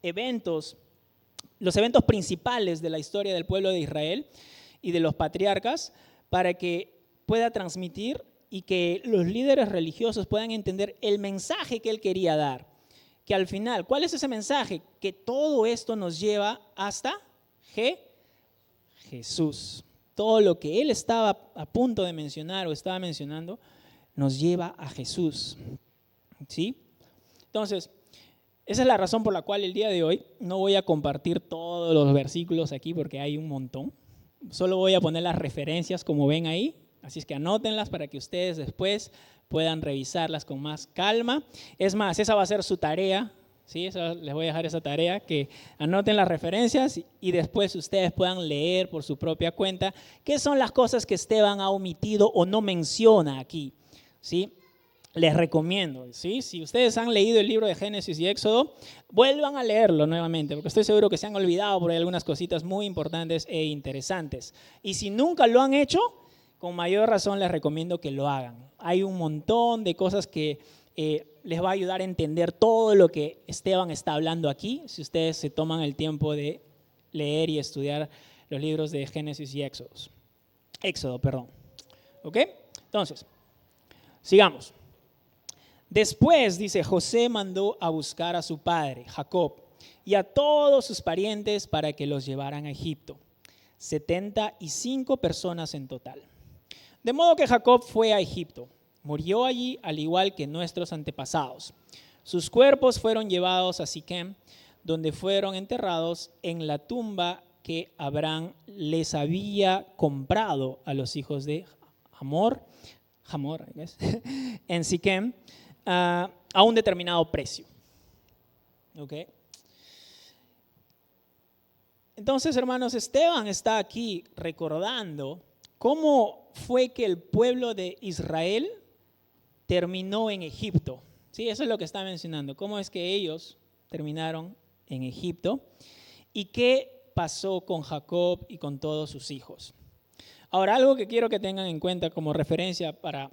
C: eventos, los eventos principales de la historia del pueblo de Israel y de los patriarcas, para que pueda transmitir y que los líderes religiosos puedan entender el mensaje que él quería dar. Que al final, ¿cuál es ese mensaje? Que todo esto nos lleva hasta Jesús. Todo lo que él estaba a punto de mencionar o estaba mencionando nos lleva a Jesús. ¿Sí? Entonces, esa es la razón por la cual el día de hoy no voy a compartir todos los versículos aquí porque hay un montón. Solo voy a poner las referencias como ven ahí. Así es que anótenlas para que ustedes después puedan revisarlas con más calma. Es más, esa va a ser su tarea, ¿sí? Les voy a dejar esa tarea, que anoten las referencias y después ustedes puedan leer por su propia cuenta qué son las cosas que Esteban ha omitido o no menciona aquí, ¿sí? Les recomiendo, ¿sí? Si ustedes han leído el libro de Génesis y Éxodo, vuelvan a leerlo nuevamente, porque estoy seguro que se han olvidado por ahí algunas cositas muy importantes e interesantes. Y si nunca lo han hecho, con mayor razón les recomiendo que lo hagan. Hay un montón de cosas que les va a ayudar a entender todo lo que Esteban está hablando aquí, si ustedes se toman el tiempo de leer y estudiar los libros de Génesis y Éxodo, perdón. ¿Ok? Entonces, sigamos. Después, dice, José mandó a buscar a su padre, Jacob, y a todos sus parientes para que los llevaran a Egipto. 75 personas en total. De modo que Jacob fue a Egipto, murió allí al igual que nuestros antepasados. Sus cuerpos fueron llevados a Siquem, donde fueron enterrados en la tumba que Abraham les había comprado a los hijos de Hamor, en Siquem, a un determinado precio. ¿Okay? Entonces, hermanos, Esteban está aquí recordando cómo fue que el pueblo de Israel terminó en Egipto. Sí, eso es lo que está mencionando. Cómo es que ellos terminaron en Egipto y qué pasó con Jacob y con todos sus hijos. Ahora, algo que quiero que tengan en cuenta como referencia para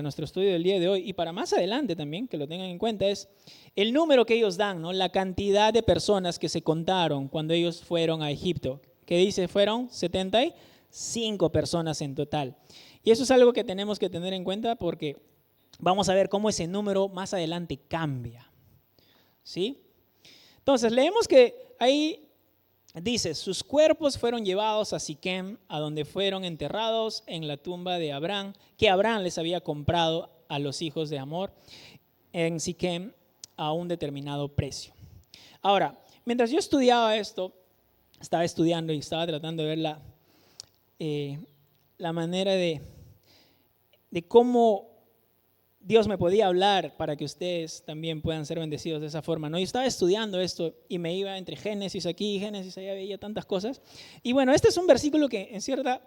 C: nuestro estudio del día de hoy y para más adelante también, que lo tengan en cuenta, es el número que ellos dan, ¿no? La cantidad de personas que se contaron cuando ellos fueron a Egipto. Que dice, fueron 75 personas en total. Y eso es algo que tenemos que tener en cuenta porque vamos a ver cómo ese número más adelante cambia. ¿Sí? Entonces, leemos que ahí dice, sus cuerpos fueron llevados a Siquem, a donde fueron enterrados en la tumba de Abraham, que Abraham les había comprado a los hijos de Hamor en Siquem a un determinado precio. Ahora, mientras yo estudiaba esto, estaba estudiando y estaba tratando de ver la manera de cómo Dios me podía hablar para que ustedes también puedan ser bendecidos de esa forma, ¿no? Yo estaba estudiando esto y me iba entre Génesis aquí y Génesis allá, veía tantas cosas. Y bueno, este es un versículo que en cierta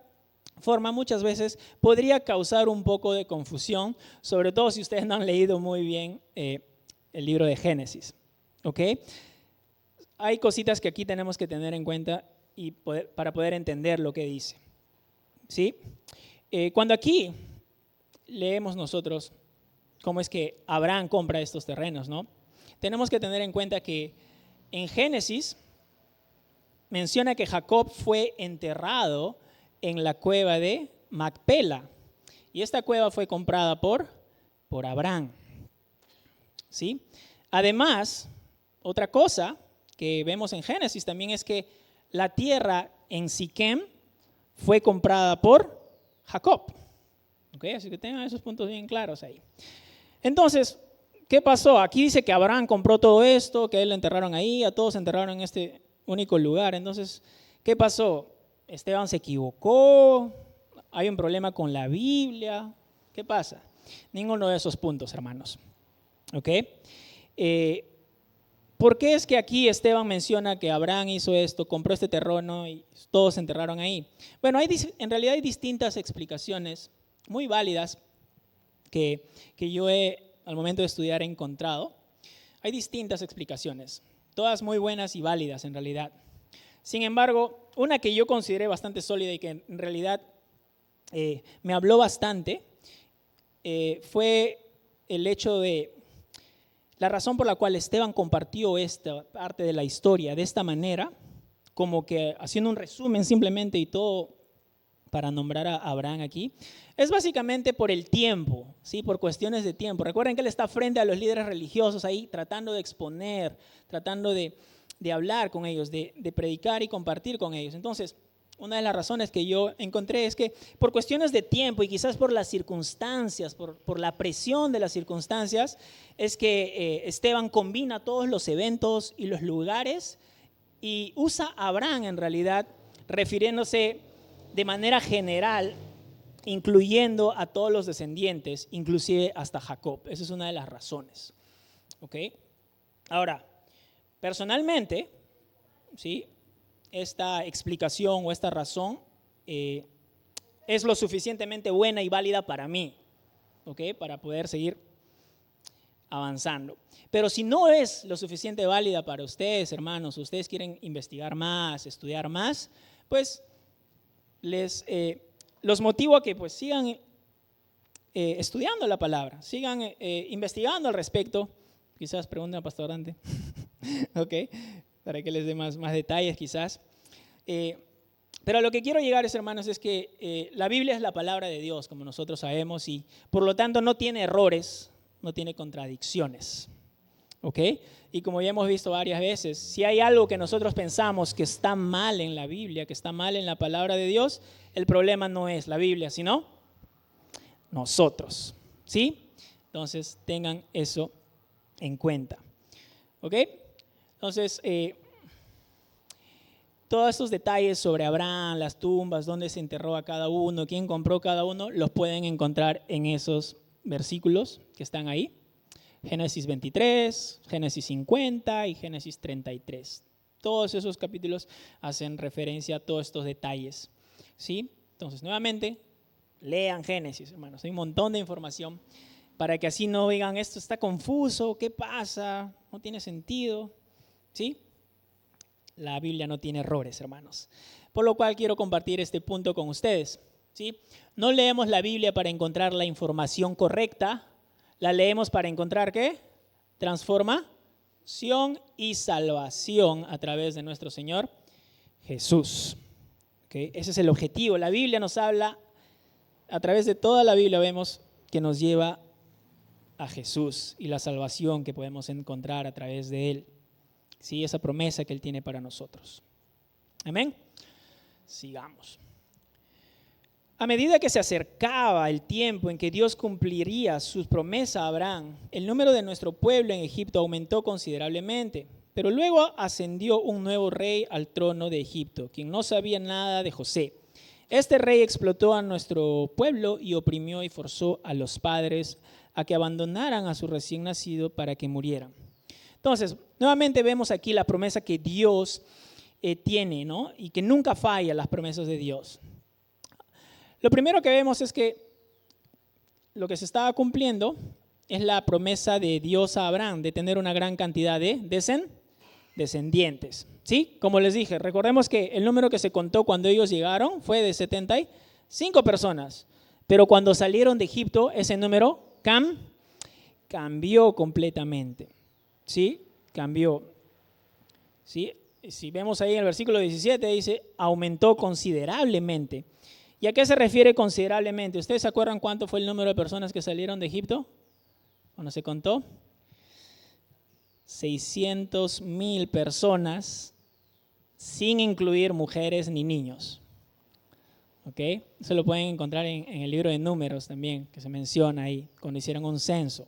C: forma muchas veces podría causar un poco de confusión, sobre todo si ustedes no han leído muy bien el libro de Génesis. ¿Ok? Hay cositas que aquí tenemos que tener en cuenta para poder entender lo que dice. ¿Sí? Cuando aquí leemos nosotros cómo es que Abraham compra estos terrenos, ¿no? Tenemos que tener en cuenta que en Génesis menciona que Jacob fue enterrado en la cueva de Macpela. Y esta cueva fue comprada por Abraham. ¿Sí? Además, otra cosa que vemos en Génesis también es que la tierra en Siquem fue comprada por Jacob. ¿Okay? Así que tengan esos puntos bien claros ahí. Entonces, ¿qué pasó? Aquí dice que Abraham compró todo esto, que él lo enterraron ahí, a todos se enterraron en este único lugar. Entonces, ¿qué pasó? Esteban se equivocó, hay un problema con la Biblia. ¿Qué pasa? Ninguno de esos puntos, hermanos. ¿Ok? ¿Por qué es que aquí Esteban menciona que Abraham hizo esto, compró este terreno y todos se enterraron ahí? Bueno, en realidad hay distintas explicaciones muy válidas que yo al momento de estudiar he encontrado. Hay distintas explicaciones, todas muy buenas y válidas en realidad. Sin embargo, una que yo consideré bastante sólida y que en realidad me habló bastante fue el hecho de la razón por la cual Esteban compartió esta parte de la historia de esta manera, como que haciendo un resumen simplemente y todo para nombrar a Abraham aquí, es básicamente por el tiempo, ¿sí? Por cuestiones de tiempo. Recuerden que él está frente a los líderes religiosos ahí tratando de exponer, tratando de hablar con ellos, de predicar y compartir con ellos. Entonces, una de las razones que yo encontré es que por cuestiones de tiempo y quizás por las circunstancias, por la presión de las circunstancias, es que Esteban combina todos los eventos y los lugares y usa a Abraham en realidad refiriéndose de manera general, incluyendo a todos los descendientes, inclusive hasta Jacob. Esa es una de las razones. ¿Ok? Ahora, personalmente, ¿sí?, esta explicación o esta razón es lo suficientemente buena y válida para mí, ¿ok?, para poder seguir avanzando. Pero si no es lo suficiente válida para ustedes, hermanos, ustedes quieren investigar más, estudiar más, pues los motivo a que pues sigan estudiando la palabra, sigan investigando al respecto. Quizás pregunten al pastor Dante, ¿ok?, para que les dé más detalles quizás. Pero a lo que quiero llegar, hermanos, es que la Biblia es la palabra de Dios, como nosotros sabemos, y por lo tanto no tiene errores, no tiene contradicciones. ¿Ok? Y como ya hemos visto varias veces, si hay algo que nosotros pensamos que está mal en la Biblia, que está mal en la palabra de Dios, el problema no es la Biblia, sino nosotros. ¿Sí? Entonces tengan eso en cuenta. ¿Ok? Entonces, todos estos detalles sobre Abraham, las tumbas, dónde se enterró a cada uno, quién compró cada uno, los pueden encontrar en esos versículos que están ahí. Génesis 23, Génesis 50 y Génesis 33. Todos esos capítulos hacen referencia a todos estos detalles. ¿Sí? Entonces, nuevamente, lean Génesis, hermanos. Hay un montón de información para que así no digan, esto está confuso, ¿qué pasa? No tiene sentido. ¿Sí? La Biblia no tiene errores, hermanos. Por lo cual quiero compartir este punto con ustedes. ¿Sí? No leemos la Biblia para encontrar la información correcta. La leemos para encontrar ¿qué? Transformación y salvación a través de nuestro Señor Jesús. ¿Okay? Ese es el objetivo. La Biblia nos habla, a través de toda la Biblia vemos que nos lleva a Jesús y la salvación que podemos encontrar a través de Él. Sí, esa promesa que Él tiene para nosotros. Amén. Sigamos. A medida que se acercaba el tiempo en que Dios cumpliría su promesa a Abraham, el número de nuestro pueblo en Egipto aumentó considerablemente. Pero luego ascendió un nuevo rey al trono de Egipto, quien no sabía nada de José. Este rey explotó a nuestro pueblo y oprimió y forzó a los padres a que abandonaran a su recién nacido para que murieran. Entonces, nuevamente vemos aquí la promesa que Dios tiene, ¿no? Y que nunca falla las promesas de Dios. Lo primero que vemos es que lo que se estaba cumpliendo es la promesa de Dios a Abraham de tener una gran cantidad de descendientes. ¿Sí? Como les dije, recordemos que el número que se contó cuando ellos llegaron fue de 75 personas, pero cuando salieron de Egipto ese número cambió completamente. ¿Sí? Cambió. ¿Sí? Si vemos ahí en el versículo 17 dice, aumentó considerablemente. ¿Y a qué se refiere considerablemente? ¿Ustedes se acuerdan cuánto fue el número de personas que salieron de Egipto? Cuando se contó. 600,000 personas, sin incluir mujeres ni niños. ¿Ok? Eso lo pueden encontrar en el libro de Números también, que se menciona ahí, cuando hicieron un censo.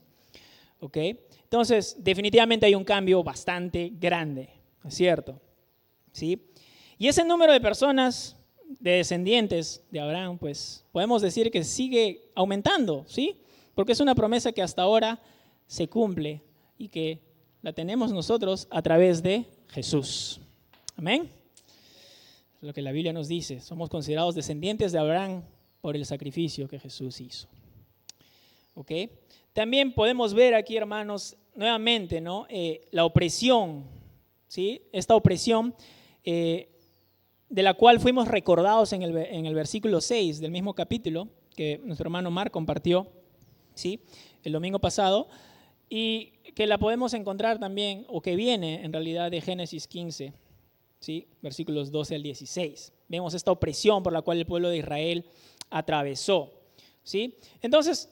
C: ¿Ok? Entonces, definitivamente hay un cambio bastante grande, ¿es cierto? ¿Sí? Y ese número de personas, de descendientes de Abraham, pues podemos decir que sigue aumentando, ¿sí? Porque es una promesa que hasta ahora se cumple y que la tenemos nosotros a través de Jesús. Amén. Es lo que la Biblia nos dice. Somos considerados descendientes de Abraham por el sacrificio que Jesús hizo. ¿Ok? También podemos ver aquí, hermanos, nuevamente, ¿no? La opresión, ¿sí? Esta opresión de la cual fuimos recordados en el versículo 6 del mismo capítulo que nuestro hermano Mark compartió. ¿sí? El domingo pasado, y que la podemos encontrar también, o que viene en realidad de Génesis 15, ¿sí? Versículos 12 al 16. Vemos esta opresión por la cual el pueblo de Israel atravesó, ¿sí? Entonces,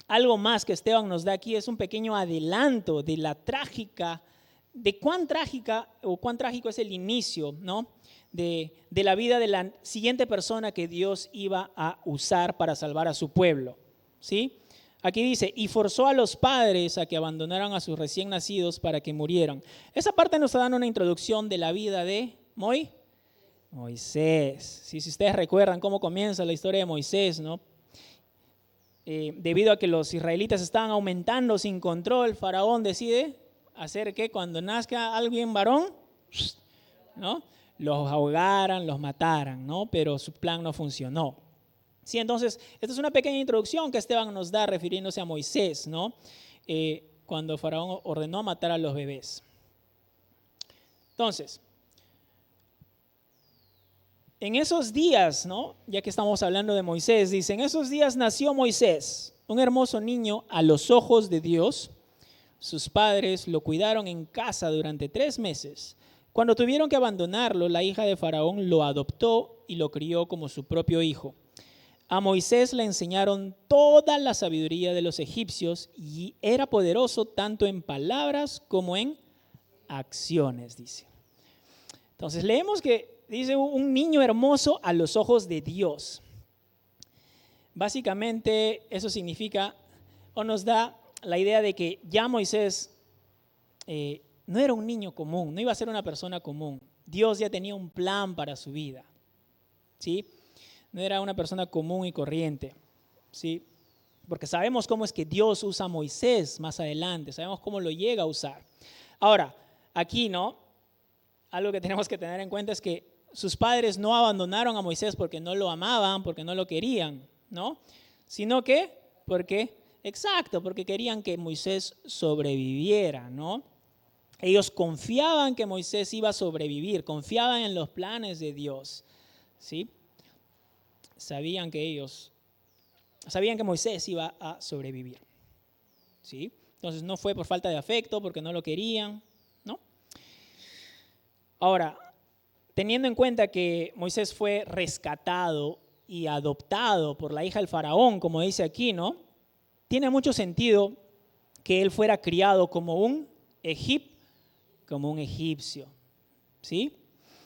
C: algo más que Esteban nos da aquí es un pequeño adelanto de cuán trágico es el inicio, ¿no? de la vida de la siguiente persona que Dios iba a usar para salvar a su pueblo, ¿sí? Aquí dice, y forzó a los padres a que abandonaran a sus recién nacidos para que murieran. Esa parte nos está dando una introducción de la vida de Moisés. ¿Sí? Si ustedes recuerdan cómo comienza la historia de Moisés, ¿no? Debido a que los israelitas estaban aumentando sin control, Faraón decide hacer que cuando nazca alguien varón, ¿no? Los ahogaran, los mataran, ¿no? Pero su plan no funcionó. Sí, entonces, esta es una pequeña introducción que Esteban nos da refiriéndose a Moisés, ¿no? Cuando Faraón ordenó matar a los bebés. Entonces, en esos días, ¿no? Ya que estamos hablando de Moisés, dice, en esos días nació Moisés, un hermoso niño a los ojos de Dios. Sus padres lo cuidaron en casa durante 3 meses. Cuando tuvieron que abandonarlo, la hija de Faraón lo adoptó y lo crió como su propio hijo. A Moisés le enseñaron toda la sabiduría de los egipcios y era poderoso tanto en palabras como en acciones, dice. Entonces leemos que dice un niño hermoso a los ojos de Dios. Básicamente eso significa o nos da la idea de que ya Moisés no era un niño común, no iba a ser una persona común. Dios ya tenía un plan para su vida, ¿sí? No era una persona común y corriente, ¿sí? Porque sabemos cómo es que Dios usa a Moisés más adelante, sabemos cómo lo llega a usar. Ahora, aquí, ¿no? Algo que tenemos que tener en cuenta es que sus padres no abandonaron a Moisés porque no lo amaban, porque no lo querían, ¿no? Sino que, porque querían que Moisés sobreviviera, ¿no? Ellos confiaban que Moisés iba a sobrevivir, confiaban en los planes de Dios, ¿sí? Sabían que Moisés iba a sobrevivir, ¿sí? Entonces no fue por falta de afecto, porque no lo querían, ¿no? Ahora, teniendo en cuenta que Moisés fue rescatado y adoptado por la hija del faraón, como dice aquí, ¿no? Tiene mucho sentido que él fuera criado como un egipcio, ¿sí?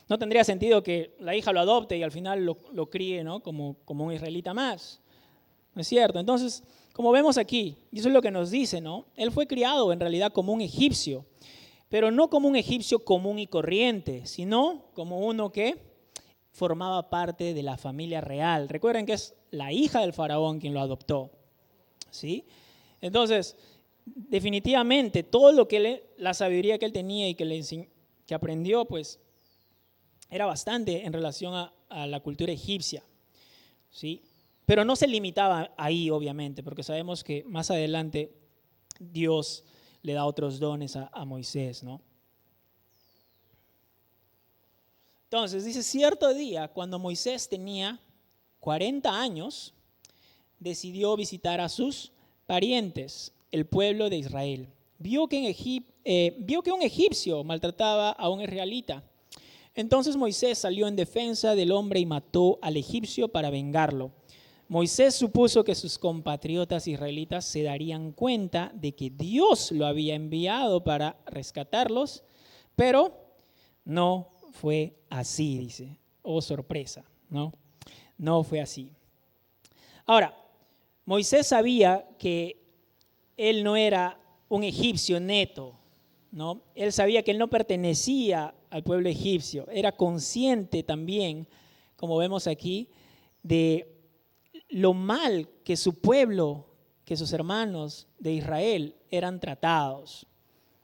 C: No tendría sentido que la hija lo adopte y al final lo críe, ¿no? como un israelita más. ¿No es cierto? Entonces, como vemos aquí, y eso es lo que nos dice, ¿no? Él fue criado en realidad como un egipcio, pero no como un egipcio común y corriente, sino como uno que formaba parte de la familia real. Recuerden que es la hija del faraón quien lo adoptó, ¿sí? Entonces, definitivamente, todo lo que la sabiduría que él tenía y que aprendió, pues, era bastante en relación a la cultura egipcia, ¿sí? Pero no se limitaba ahí, obviamente, porque sabemos que más adelante Dios le da otros dones a Moisés, ¿no? Entonces, dice, cierto día, cuando Moisés tenía 40 años, decidió visitar a sus parientes, el pueblo de Israel. Vio que un egipcio maltrataba a un israelita. Entonces Moisés salió en defensa del hombre y mató al egipcio para vengarlo. Moisés supuso que sus compatriotas israelitas se darían cuenta de que Dios lo había enviado para rescatarlos, pero no fue así, dice. Oh, sorpresa, ¿no? No fue así. Ahora, Moisés sabía que él no era un egipcio neto, ¿no? Él sabía que él no pertenecía al pueblo egipcio. Era consciente también, como vemos aquí, de lo mal que su pueblo, que sus hermanos de Israel eran tratados,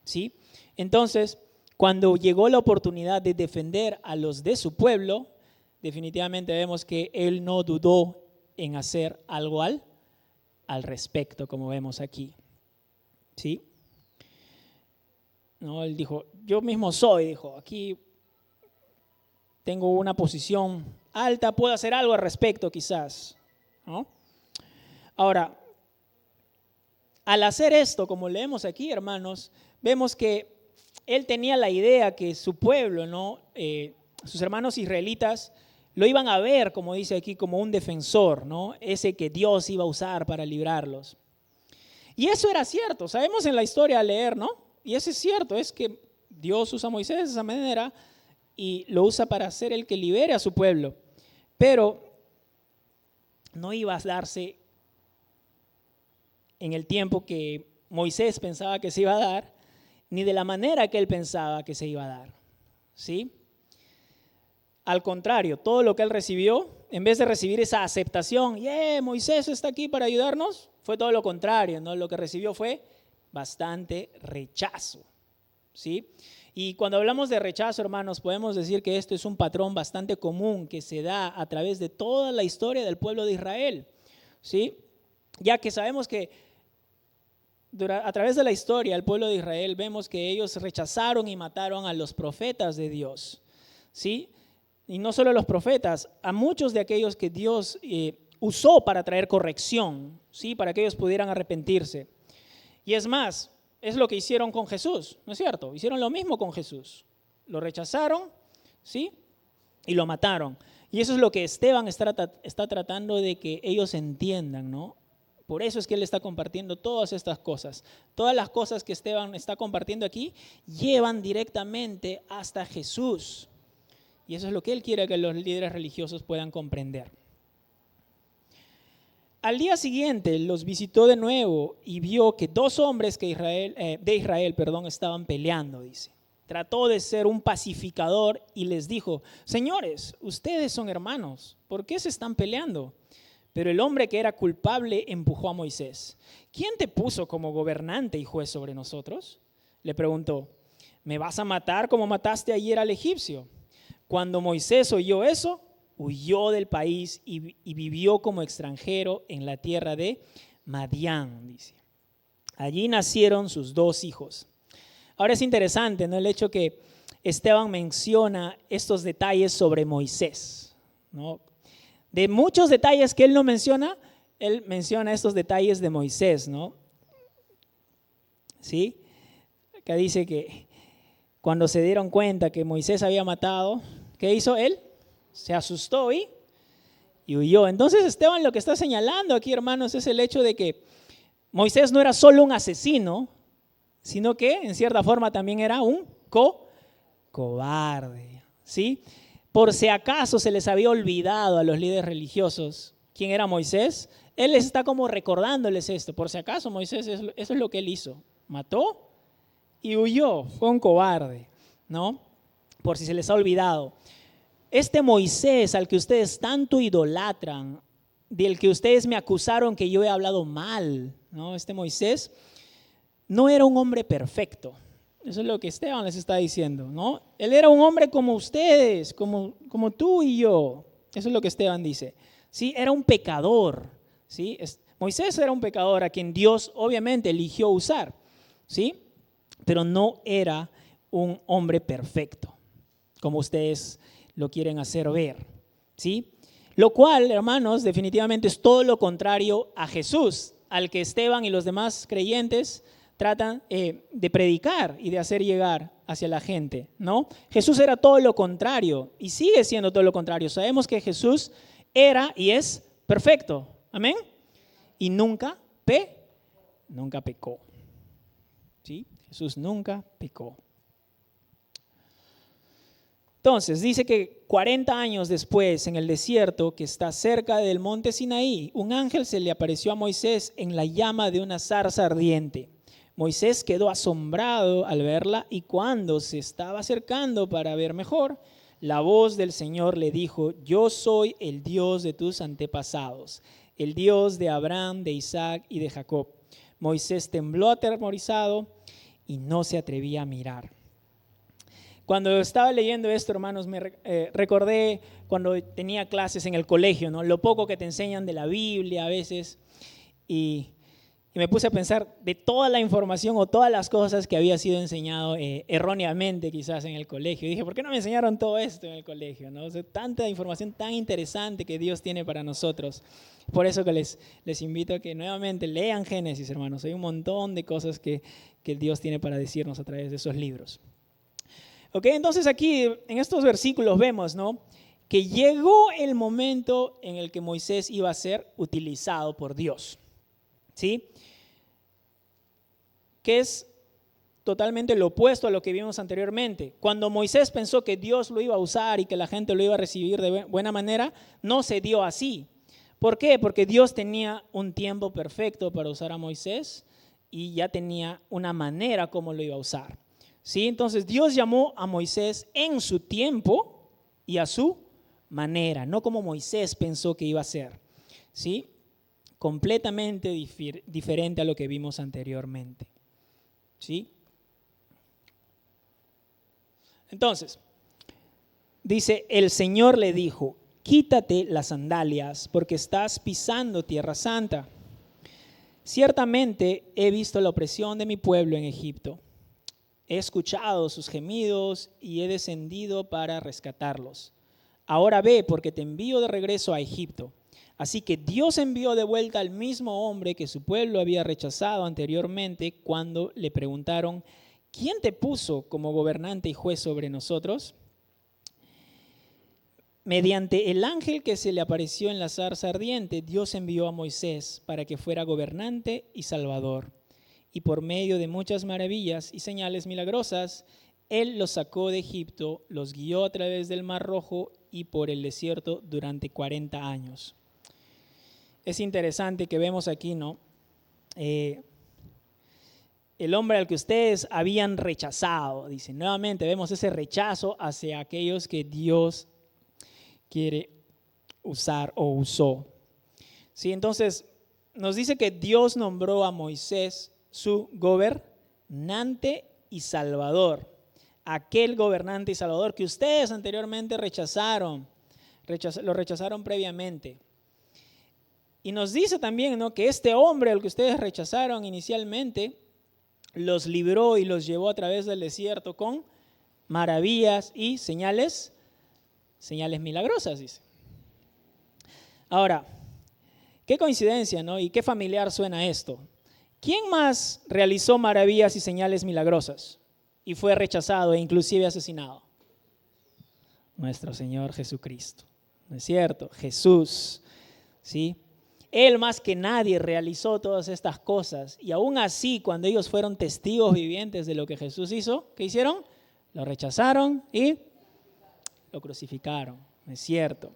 C: ¿sí? Entonces, cuando llegó la oportunidad de defender a los de su pueblo, definitivamente vemos que él no dudó en hacer algo al respecto, como vemos aquí, ¿sí? No, él dijo, yo mismo dijo, aquí tengo una posición alta, puedo hacer algo al respecto quizás, ¿no? Ahora, al hacer esto, como leemos aquí, hermanos, vemos que él tenía la idea que su pueblo, ¿no? Sus hermanos israelitas lo iban a ver, como dice aquí, como un defensor, ¿no? Ese que Dios iba a usar para librarlos. Y eso era cierto, sabemos en la historia a leer, ¿no? Y eso es cierto, es que Dios usa a Moisés de esa manera y lo usa para ser el que libere a su pueblo. Pero no iba a darse en el tiempo que Moisés pensaba que se iba a dar, ni de la manera que él pensaba que se iba a dar, ¿sí? Al contrario, todo lo que él recibió, en vez de recibir esa aceptación, Moisés está aquí para ayudarnos, fue todo lo contrario, ¿no? Lo que recibió fue bastante rechazo, ¿sí? Y cuando hablamos de rechazo, hermanos, podemos decir que esto es un patrón bastante común que se da a través de toda la historia del pueblo de Israel, ¿sí? Ya que sabemos que a través de la historia del pueblo de Israel vemos que ellos rechazaron y mataron a los profetas de Dios, ¿sí? Y no solo a los profetas, a muchos de aquellos que Dios usó para traer corrección, ¿sí? Para que ellos pudieran arrepentirse. Y es más, es lo que hicieron con Jesús, ¿no es cierto? Hicieron lo mismo con Jesús. Lo rechazaron, ¿sí? Y lo mataron. Y eso es lo que Esteban está tratando de que ellos entiendan, ¿no? Por eso es que él está compartiendo todas estas cosas. Todas las cosas que Esteban está compartiendo aquí llevan directamente hasta Jesús. Y eso es lo que él quiere que los líderes religiosos puedan comprender. Al día siguiente los visitó de nuevo y vio que dos hombres de Israel estaban peleando, dice. Trató de ser un pacificador y les dijo: señores, ustedes son hermanos, ¿por qué se están peleando? Pero el hombre que era culpable empujó a Moisés. ¿Quién te puso como gobernante y juez sobre nosotros? Le preguntó. ¿Me vas a matar como mataste ayer al egipcio? Cuando Moisés oyó eso, huyó del país y vivió como extranjero en la tierra de Madián, dice. Allí nacieron sus dos hijos. Ahora es interesante, ¿no? El hecho que Esteban menciona estos detalles sobre Moisés, ¿no? De muchos detalles que él no menciona, él menciona estos detalles de Moisés, ¿no? ¿Sí? Acá dice que cuando se dieron cuenta que Moisés había matado, ¿qué hizo él? Se asustó y huyó. Entonces Esteban lo que está señalando aquí, hermanos, es el hecho de que Moisés no era solo un asesino, sino que en cierta forma también era un cobarde, ¿sí? Por si acaso se les había olvidado a los líderes religiosos quién era Moisés, él les está como recordándoles esto. Por si acaso Moisés, eso es lo que él hizo. Mató y huyó, fue un cobarde, ¿no? Por si se les ha olvidado. Este Moisés al que ustedes tanto idolatran, del que ustedes me acusaron que yo he hablado mal, ¿no? Este Moisés no era un hombre perfecto. Eso es lo que Esteban les está diciendo, ¿no? Él era un hombre como ustedes, como tú y yo. Eso es lo que Esteban dice. Sí, era un pecador, ¿sí? Moisés era un pecador a quien Dios obviamente eligió usar, ¿sí? Pero no era un hombre perfecto, como ustedes lo quieren hacer ver, ¿sí? Lo cual, hermanos, definitivamente es todo lo contrario a Jesús, al que Esteban y los demás creyentes tratan de predicar y de hacer llegar hacia la gente, ¿no? Jesús era todo lo contrario y sigue siendo todo lo contrario. Sabemos que Jesús era y es perfecto, amén, y nunca pecó, ¿sí? Jesús nunca pecó. Entonces, dice que 40 años después, en el desierto que está cerca del monte Sinaí, un ángel se le apareció a Moisés en la llama de una zarza ardiente. Moisés quedó asombrado al verla y cuando se estaba acercando para ver mejor, la voz del Señor le dijo: yo soy el Dios de tus antepasados, el Dios de Abraham, de Isaac y de Jacob. Moisés tembló atemorizado y no se atrevía a mirar. Cuando estaba leyendo esto, hermanos, me recordé cuando tenía clases en el colegio, ¿no? Lo poco que te enseñan de la Biblia a veces. Y Y me puse a pensar de toda la información o todas las cosas que había sido enseñado erróneamente quizás en el colegio. Y dije, ¿por qué no me enseñaron todo esto en el colegio? ¿No? O sea, tanta información tan interesante que Dios tiene para nosotros. Por eso que les invito a que nuevamente lean Génesis, hermanos. Hay un montón de cosas que Dios tiene para decirnos a través de esos libros. Ok, entonces aquí en estos versículos vemos, ¿no?, que llegó el momento en el que Moisés iba a ser utilizado por Dios. ¿Sí? Que es totalmente lo opuesto a lo que vimos anteriormente. Cuando Moisés pensó que Dios lo iba a usar y que la gente lo iba a recibir de buena manera, no se dio así. ¿Por qué? Porque Dios tenía un tiempo perfecto para usar a Moisés y ya tenía una manera como lo iba a usar. ¿Sí? Entonces Dios llamó a Moisés en su tiempo y a su manera, no como Moisés pensó que iba a ser. ¿Sí? Completamente diferente a lo que vimos anteriormente. ¿Sí? Entonces, dice, el Señor le dijo, quítate las sandalias porque estás pisando tierra santa. Ciertamente he visto la opresión de mi pueblo en Egipto. He escuchado sus gemidos y he descendido para rescatarlos. Ahora ve, porque te envío de regreso a Egipto. Así que Dios envió de vuelta al mismo hombre que su pueblo había rechazado anteriormente cuando le preguntaron, ¿quién te puso como gobernante y juez sobre nosotros? Mediante el ángel que se le apareció en la zarza ardiente, Dios envió a Moisés para que fuera gobernante y salvador. Y por medio de muchas maravillas y señales milagrosas, Él los sacó de Egipto, los guió a través del Mar Rojo y por el desierto durante 40 años. Es interesante que vemos aquí, ¿no? El hombre al que ustedes habían rechazado, dice, nuevamente vemos ese rechazo hacia aquellos que Dios quiere usar o usó. ¿Sí? Entonces, nos dice que Dios nombró a Moisés su gobernante y salvador. Aquel gobernante y salvador que ustedes anteriormente rechazaron, lo rechazaron previamente. Y nos dice también, ¿no?, que este hombre al que ustedes rechazaron inicialmente, los libró y los llevó a través del desierto con maravillas y señales milagrosas, dice. Ahora, qué coincidencia, ¿no? Y qué familiar suena esto. ¿Quién más realizó maravillas y señales milagrosas y fue rechazado e inclusive asesinado? Nuestro Señor Jesucristo, ¿no es cierto? Jesús, ¿sí? Él más que nadie realizó todas estas cosas y aún así cuando ellos fueron testigos vivientes de lo que Jesús hizo, ¿qué hicieron? Lo rechazaron y lo crucificaron, ¿no es cierto?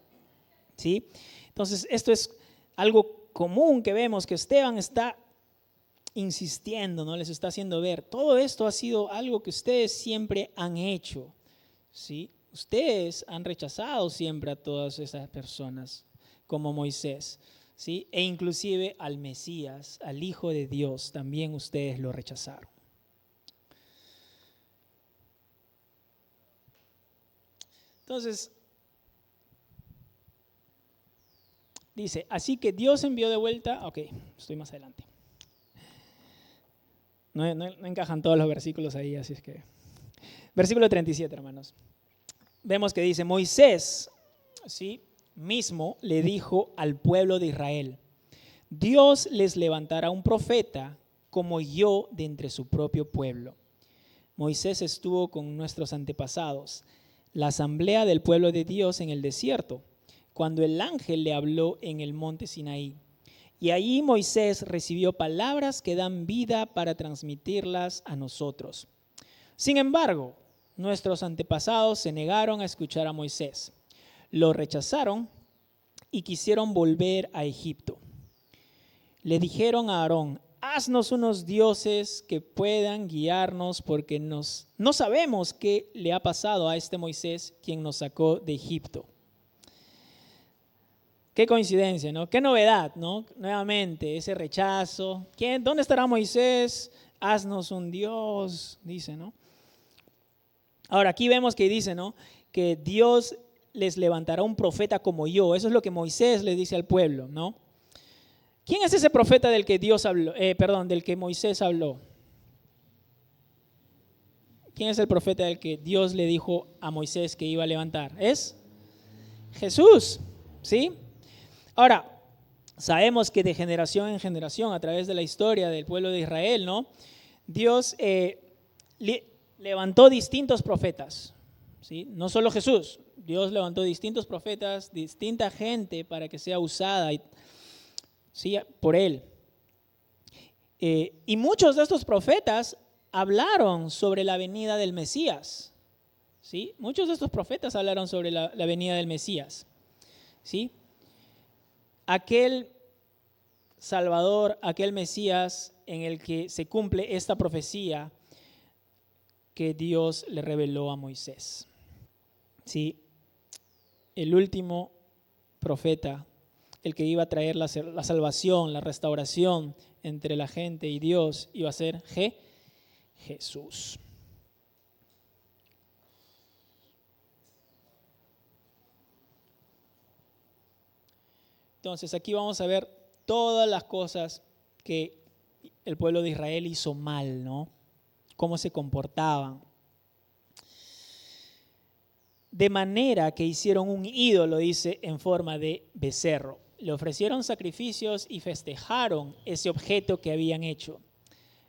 C: ¿Sí? Entonces esto es algo común que vemos que Esteban está insistiendo, ¿no? Les está haciendo ver, todo esto ha sido algo que ustedes siempre han hecho, ¿sí? Ustedes han rechazado siempre a todas esas personas como Moisés, ¿sí? E inclusive al Mesías, al Hijo de Dios, también ustedes lo rechazaron. Entonces, dice, así que Dios envió de vuelta, ok, estoy más adelante. No encajan todos los versículos ahí, así es que... Versículo 37, hermanos. Vemos que dice, Moisés, ¿sí?, mismo le dijo al pueblo de Israel, Dios les levantará un profeta como yo de entre su propio pueblo. Moisés estuvo con nuestros antepasados, la asamblea del pueblo de Dios en el desierto, cuando el ángel le habló en el monte Sinaí. Y allí Moisés recibió palabras que dan vida para transmitirlas a nosotros. Sin embargo, nuestros antepasados se negaron a escuchar a Moisés. Lo rechazaron y quisieron volver a Egipto. Le dijeron a Aarón, haznos unos dioses que puedan guiarnos porque no sabemos qué le ha pasado a este Moisés quien nos sacó de Egipto. Qué coincidencia, ¿no? Qué novedad, ¿no? Nuevamente, ese rechazo. ¿Dónde estará Moisés? Haznos un Dios, dice, ¿no? Ahora, aquí vemos que dice, ¿no?, que Dios les levantará un profeta como yo. Eso es lo que Moisés le dice al pueblo, ¿no? ¿Quién es ese profeta del que Dios habló? Del que Moisés habló. ¿Quién es el profeta del que Dios le dijo a Moisés que iba a levantar? Es Jesús, ¿sí? Ahora, sabemos que de generación en generación, a través de la historia del pueblo de Israel, ¿no? Dios levantó distintos profetas, ¿sí? No solo Jesús, Dios levantó distintos profetas, distinta gente para que sea usada, ¿sí? Por Él. Y muchos de estos profetas hablaron sobre la venida del Mesías, ¿sí? Muchos de estos profetas hablaron sobre la venida del Mesías, ¿sí? Aquel Salvador, aquel Mesías en el que se cumple esta profecía que Dios le reveló a Moisés, ¿sí? El último profeta, el que iba a traer la salvación, la restauración entre la gente y Dios, iba a ser Jesús. Entonces aquí vamos a ver todas las cosas que el pueblo de Israel hizo mal, ¿no? Cómo se comportaban. De manera que hicieron un ídolo, dice, en forma de becerro. Le ofrecieron sacrificios y festejaron ese objeto que habían hecho.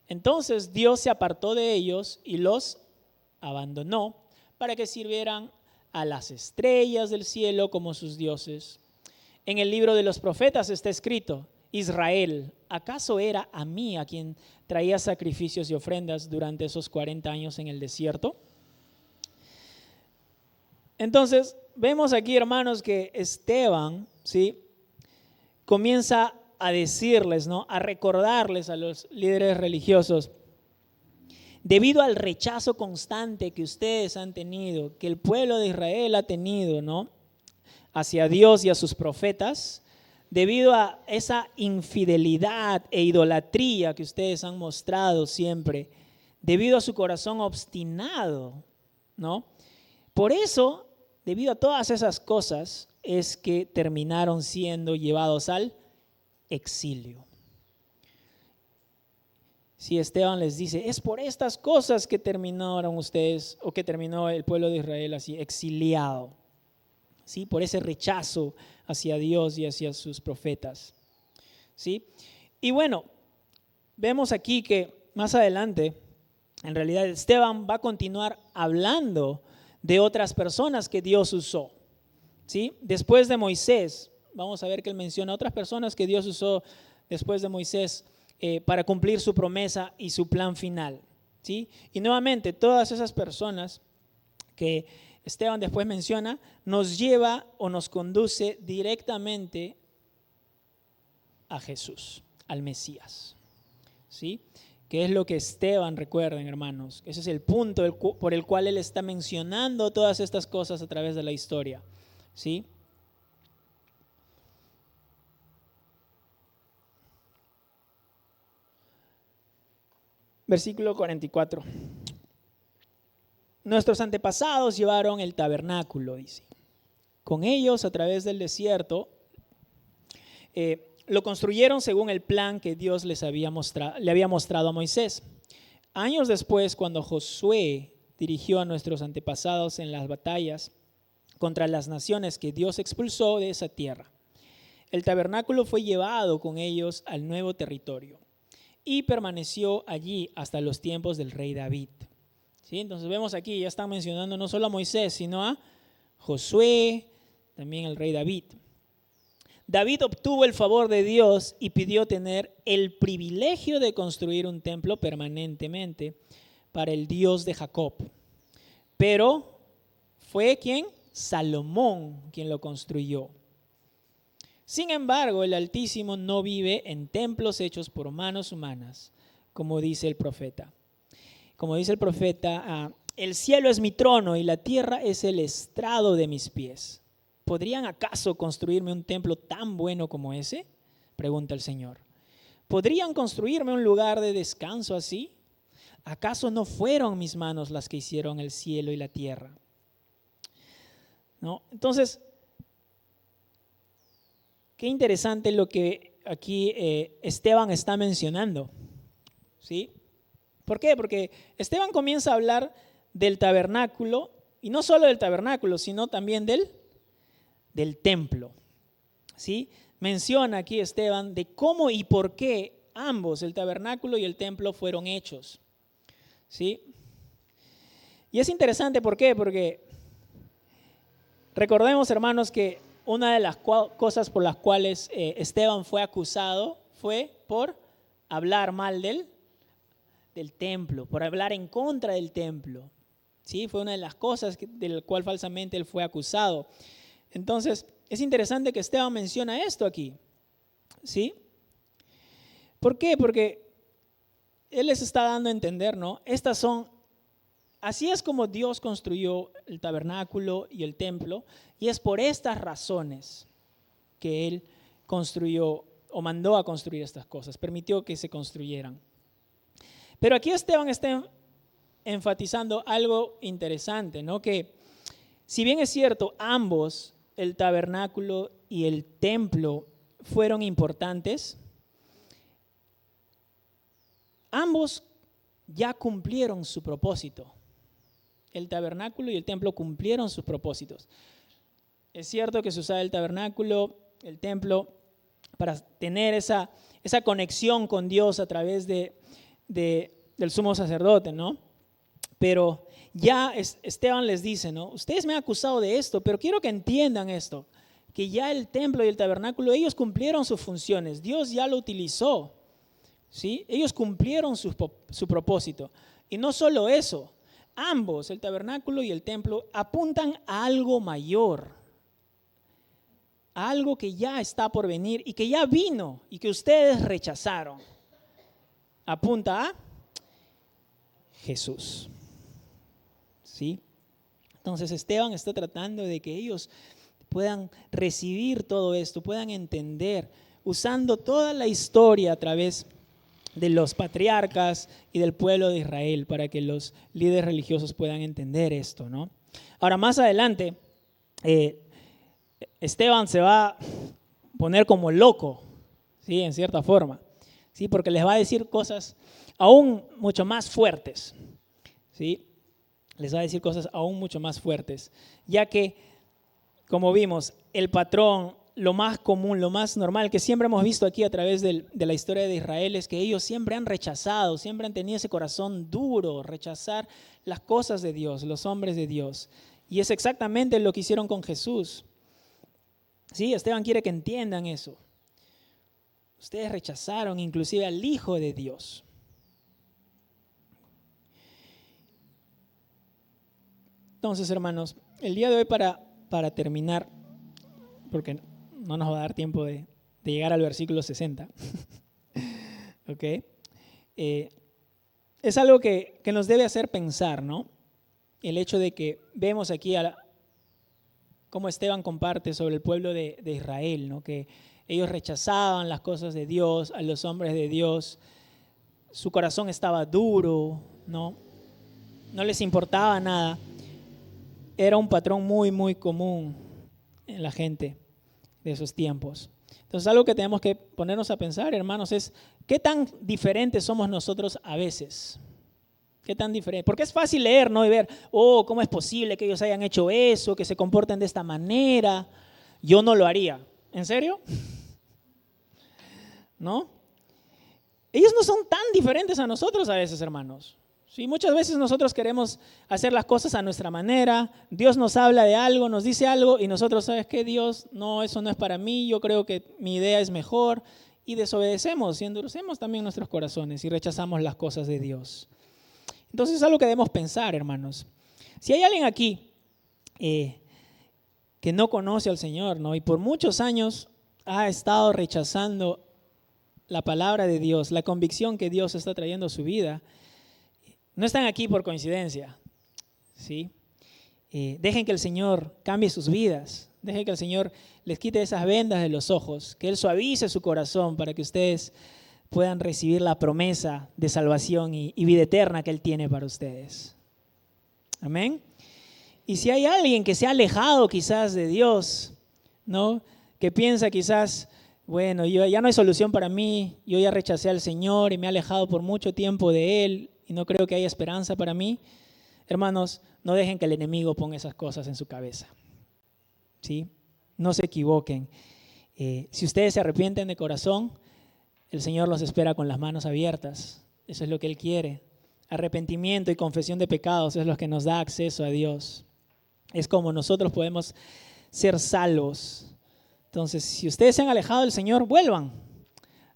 C: Entonces Dios se apartó de ellos y los abandonó para que sirvieran a las estrellas del cielo como sus dioses. En el libro de los profetas está escrito: Israel, ¿acaso era a mí a quien traía sacrificios y ofrendas durante esos 40 años en el desierto? Entonces, vemos aquí, hermanos, que Esteban, ¿sí?, comienza a decirles, ¿no?, a recordarles a los líderes religiosos: debido al rechazo constante que ustedes han tenido, que el pueblo de Israel ha tenido, ¿no?, hacia Dios y a sus profetas, debido a esa infidelidad e idolatría que ustedes han mostrado siempre, debido a su corazón obstinado, ¿no? Por eso, debido a todas esas cosas, es que terminaron siendo llevados al exilio. Si Esteban les dice, es por estas cosas que terminaron ustedes, o que terminó el pueblo de Israel así, exiliado, ¿sí?, por ese rechazo hacia Dios y hacia sus profetas, ¿sí? Y bueno, vemos aquí que más adelante, en realidad, Esteban va a continuar hablando de otras personas que Dios usó, ¿sí? Después de Moisés, vamos a ver que él menciona otras personas que Dios usó después de Moisés para cumplir su promesa y su plan final, ¿sí? Y nuevamente, todas esas personas que Esteban después menciona, nos lleva o nos conduce directamente a Jesús, al Mesías, ¿sí? Que es lo que Esteban, recuerden, hermanos, ese es el punto por el cual él está mencionando todas estas cosas a través de la historia, ¿sí? Versículo 44. Nuestros antepasados llevaron el tabernáculo, dice. Con ellos, a través del desierto, lo construyeron según el plan que Dios le había mostrado a Moisés. Años después, cuando Josué dirigió a nuestros antepasados en las batallas contra las naciones que Dios expulsó de esa tierra, el tabernáculo fue llevado con ellos al nuevo territorio y permaneció allí hasta los tiempos del rey David. ¿Sí? Entonces vemos aquí, ya están mencionando no solo a Moisés, sino a Josué, también el rey David. David obtuvo el favor de Dios y pidió tener el privilegio de construir un templo permanentemente para el Dios de Jacob. Pero fue ¿quién? Salomón quien lo construyó. Sin embargo, el Altísimo no vive en templos hechos por manos humanas, como dice el profeta. Como dice el profeta, el cielo es mi trono y la tierra es el estrado de mis pies. ¿Podrían acaso construirme un templo tan bueno como ese? Pregunta el Señor. ¿Podrían construirme un lugar de descanso así? ¿Acaso no fueron mis manos las que hicieron el cielo y la tierra? ¿No? Entonces, qué interesante lo que aquí Esteban está mencionando, ¿sí? ¿Por qué? Porque Esteban comienza a hablar del tabernáculo, y no solo del tabernáculo, sino también del templo, ¿sí? Menciona aquí Esteban de cómo y por qué ambos, el tabernáculo y el templo, fueron hechos, ¿sí? Y es interesante, ¿por qué? Porque recordemos, hermanos, que una de las cosas por las cuales Esteban fue acusado fue por hablar mal del templo, por hablar en contra del templo. ¿Sí? Fue una de las cosas de la cual falsamente él fue acusado. Entonces, es interesante que Esteban menciona esto aquí. ¿Sí? ¿Por qué? Porque él les está dando a entender, ¿no? Así es como Dios construyó el tabernáculo y el templo, y es por estas razones que Él construyó o mandó a construir estas cosas, permitió que se construyeran. Pero aquí Esteban está enfatizando algo interesante, ¿no? Que si bien es cierto, ambos, el tabernáculo y el templo, fueron importantes, ambos ya cumplieron su propósito. El tabernáculo y el templo cumplieron sus propósitos. Es cierto que se usaba el tabernáculo, el templo, para tener esa conexión con Dios a través del sumo sacerdote, ¿no? Pero ya Esteban les dice, ¿no? Ustedes me han acusado de esto, pero quiero que entiendan esto, que ya el templo y el tabernáculo, ellos cumplieron sus funciones, Dios ya lo utilizó, ¿sí? Ellos cumplieron su propósito. Y no solo eso, ambos, el tabernáculo y el templo, apuntan a algo mayor, a algo que ya está por venir y que ya vino y que ustedes rechazaron. Apunta a Jesús. ¿Sí? Entonces Esteban está tratando de que ellos puedan recibir todo esto, puedan entender, usando toda la historia a través de los patriarcas y del pueblo de Israel, para que los líderes religiosos puedan entender esto, ¿no? Ahora, más adelante, Esteban se va a poner como loco, ¿sí? En cierta forma, ¿sí? Porque les va a decir cosas aún mucho más fuertes, ¿sí? Les va a decir cosas aún mucho más fuertes, ya que, como vimos, el patrón, lo más común, lo más normal que siempre hemos visto aquí a través de la historia de Israel es que ellos siempre han rechazado, siempre han tenido ese corazón duro, rechazar las cosas de Dios, los hombres de Dios. Y es exactamente lo que hicieron con Jesús. Sí, Esteban quiere que entiendan eso. Ustedes rechazaron inclusive al Hijo de Dios. Entonces, hermanos, el día de hoy para terminar, porque no nos va a dar tiempo de llegar al versículo 60. ¿Ok? Es algo que nos debe hacer pensar, ¿no? El hecho de que vemos aquí cómo Esteban comparte sobre el pueblo de Israel, ¿no? Que ellos rechazaban las cosas de Dios, a los hombres de Dios. Su corazón estaba duro, ¿no? No les importaba nada. Era un patrón muy, muy común en la gente de esos tiempos. Entonces, algo que tenemos que ponernos a pensar, hermanos, es qué tan diferentes somos nosotros a veces. ¿Qué tan diferente? Porque es fácil leer, ¿no? Y ver, ¿cómo es posible que ellos hayan hecho eso, que se comporten de esta manera? Yo no lo haría. ¿En serio? ¿No? Ellos no son tan diferentes a nosotros a veces, hermanos. Sí, muchas veces nosotros queremos hacer las cosas a nuestra manera. Dios nos habla de algo, nos dice algo y nosotros, ¿sabes qué? Dios, no, eso no es para mí, yo creo que mi idea es mejor. Y desobedecemos y endurecemos también nuestros corazones y rechazamos las cosas de Dios. Entonces es algo que debemos pensar, hermanos. Si hay alguien aquí que no conoce al Señor, ¿no? Y por muchos años ha estado rechazando la palabra de Dios, la convicción que Dios está trayendo a su vida, no están aquí por coincidencia, ¿sí? Dejen que el Señor cambie sus vidas, dejen que el Señor les quite esas vendas de los ojos, que Él suavice su corazón para que ustedes puedan recibir la promesa de salvación y vida eterna que Él tiene para ustedes. Amén. Y si hay alguien que se ha alejado quizás de Dios, ¿no? Que piensa quizás bueno, ya no hay solución para mí, yo ya rechacé al Señor y me he alejado por mucho tiempo de Él y no creo que haya esperanza para mí. Hermanos, no dejen que el enemigo ponga esas cosas en su cabeza, ¿sí? No se equivoquen. Si ustedes se arrepienten de corazón, el Señor los espera con las manos abiertas. Eso es lo que Él quiere. Arrepentimiento y confesión de pecados es lo que nos da acceso a Dios. Es como nosotros podemos ser salvos. Entonces, si ustedes se han alejado del Señor, vuelvan.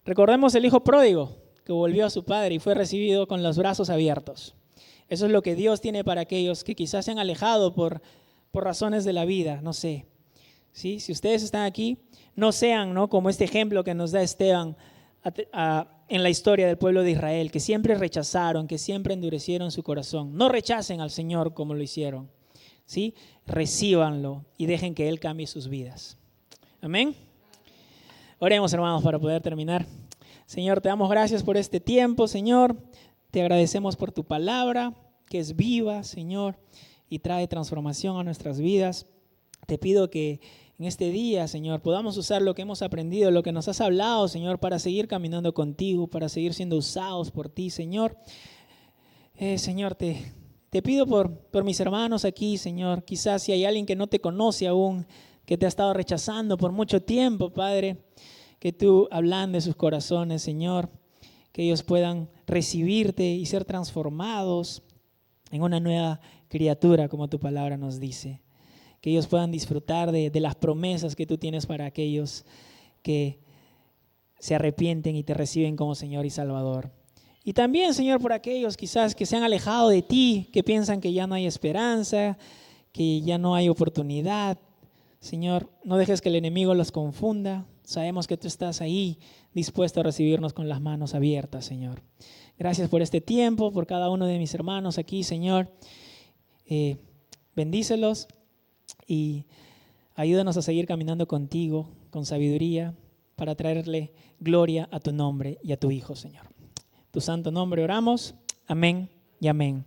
C: Recordemos el hijo pródigo que volvió a su padre y fue recibido con los brazos abiertos. Eso es lo que Dios tiene para aquellos que quizás se han alejado por razones de la vida, no sé. ¿Sí? Si ustedes están aquí, no sean, ¿no?, como este ejemplo que nos da Esteban en la historia del pueblo de Israel, que siempre rechazaron, que siempre endurecieron su corazón. No rechacen al Señor como lo hicieron, ¿sí? Recíbanlo y dejen que Él cambie sus vidas. Amén. Oremos, hermanos, para poder terminar. Señor, te damos gracias por este tiempo, Señor. Te agradecemos por tu palabra, que es viva, Señor, y trae transformación a nuestras vidas. Te pido que en este día, Señor, podamos usar lo que hemos aprendido, lo que nos has hablado, Señor, para seguir caminando contigo, para seguir siendo usados por ti, Señor. Señor, te pido por mis hermanos aquí, Señor. Quizás si hay alguien que no te conoce aún, que te ha estado rechazando por mucho tiempo, Padre, que tú ablandes sus corazones, Señor, que ellos puedan recibirte y ser transformados en una nueva criatura, como tu palabra nos dice. Que ellos puedan disfrutar de las promesas que tú tienes para aquellos que se arrepienten y te reciben como Señor y Salvador. Y también, Señor, por aquellos quizás que se han alejado de ti, que piensan que ya no hay esperanza, que ya no hay oportunidad. Señor, no dejes que el enemigo los confunda. Sabemos que tú estás ahí dispuesto a recibirnos con las manos abiertas, Señor. Gracias por este tiempo, por cada uno de mis hermanos aquí, Señor. Bendícelos y ayúdanos a seguir caminando contigo con sabiduría para traerle gloria a tu nombre y a tu Hijo, Señor. Tu santo nombre oramos. Amén y amén.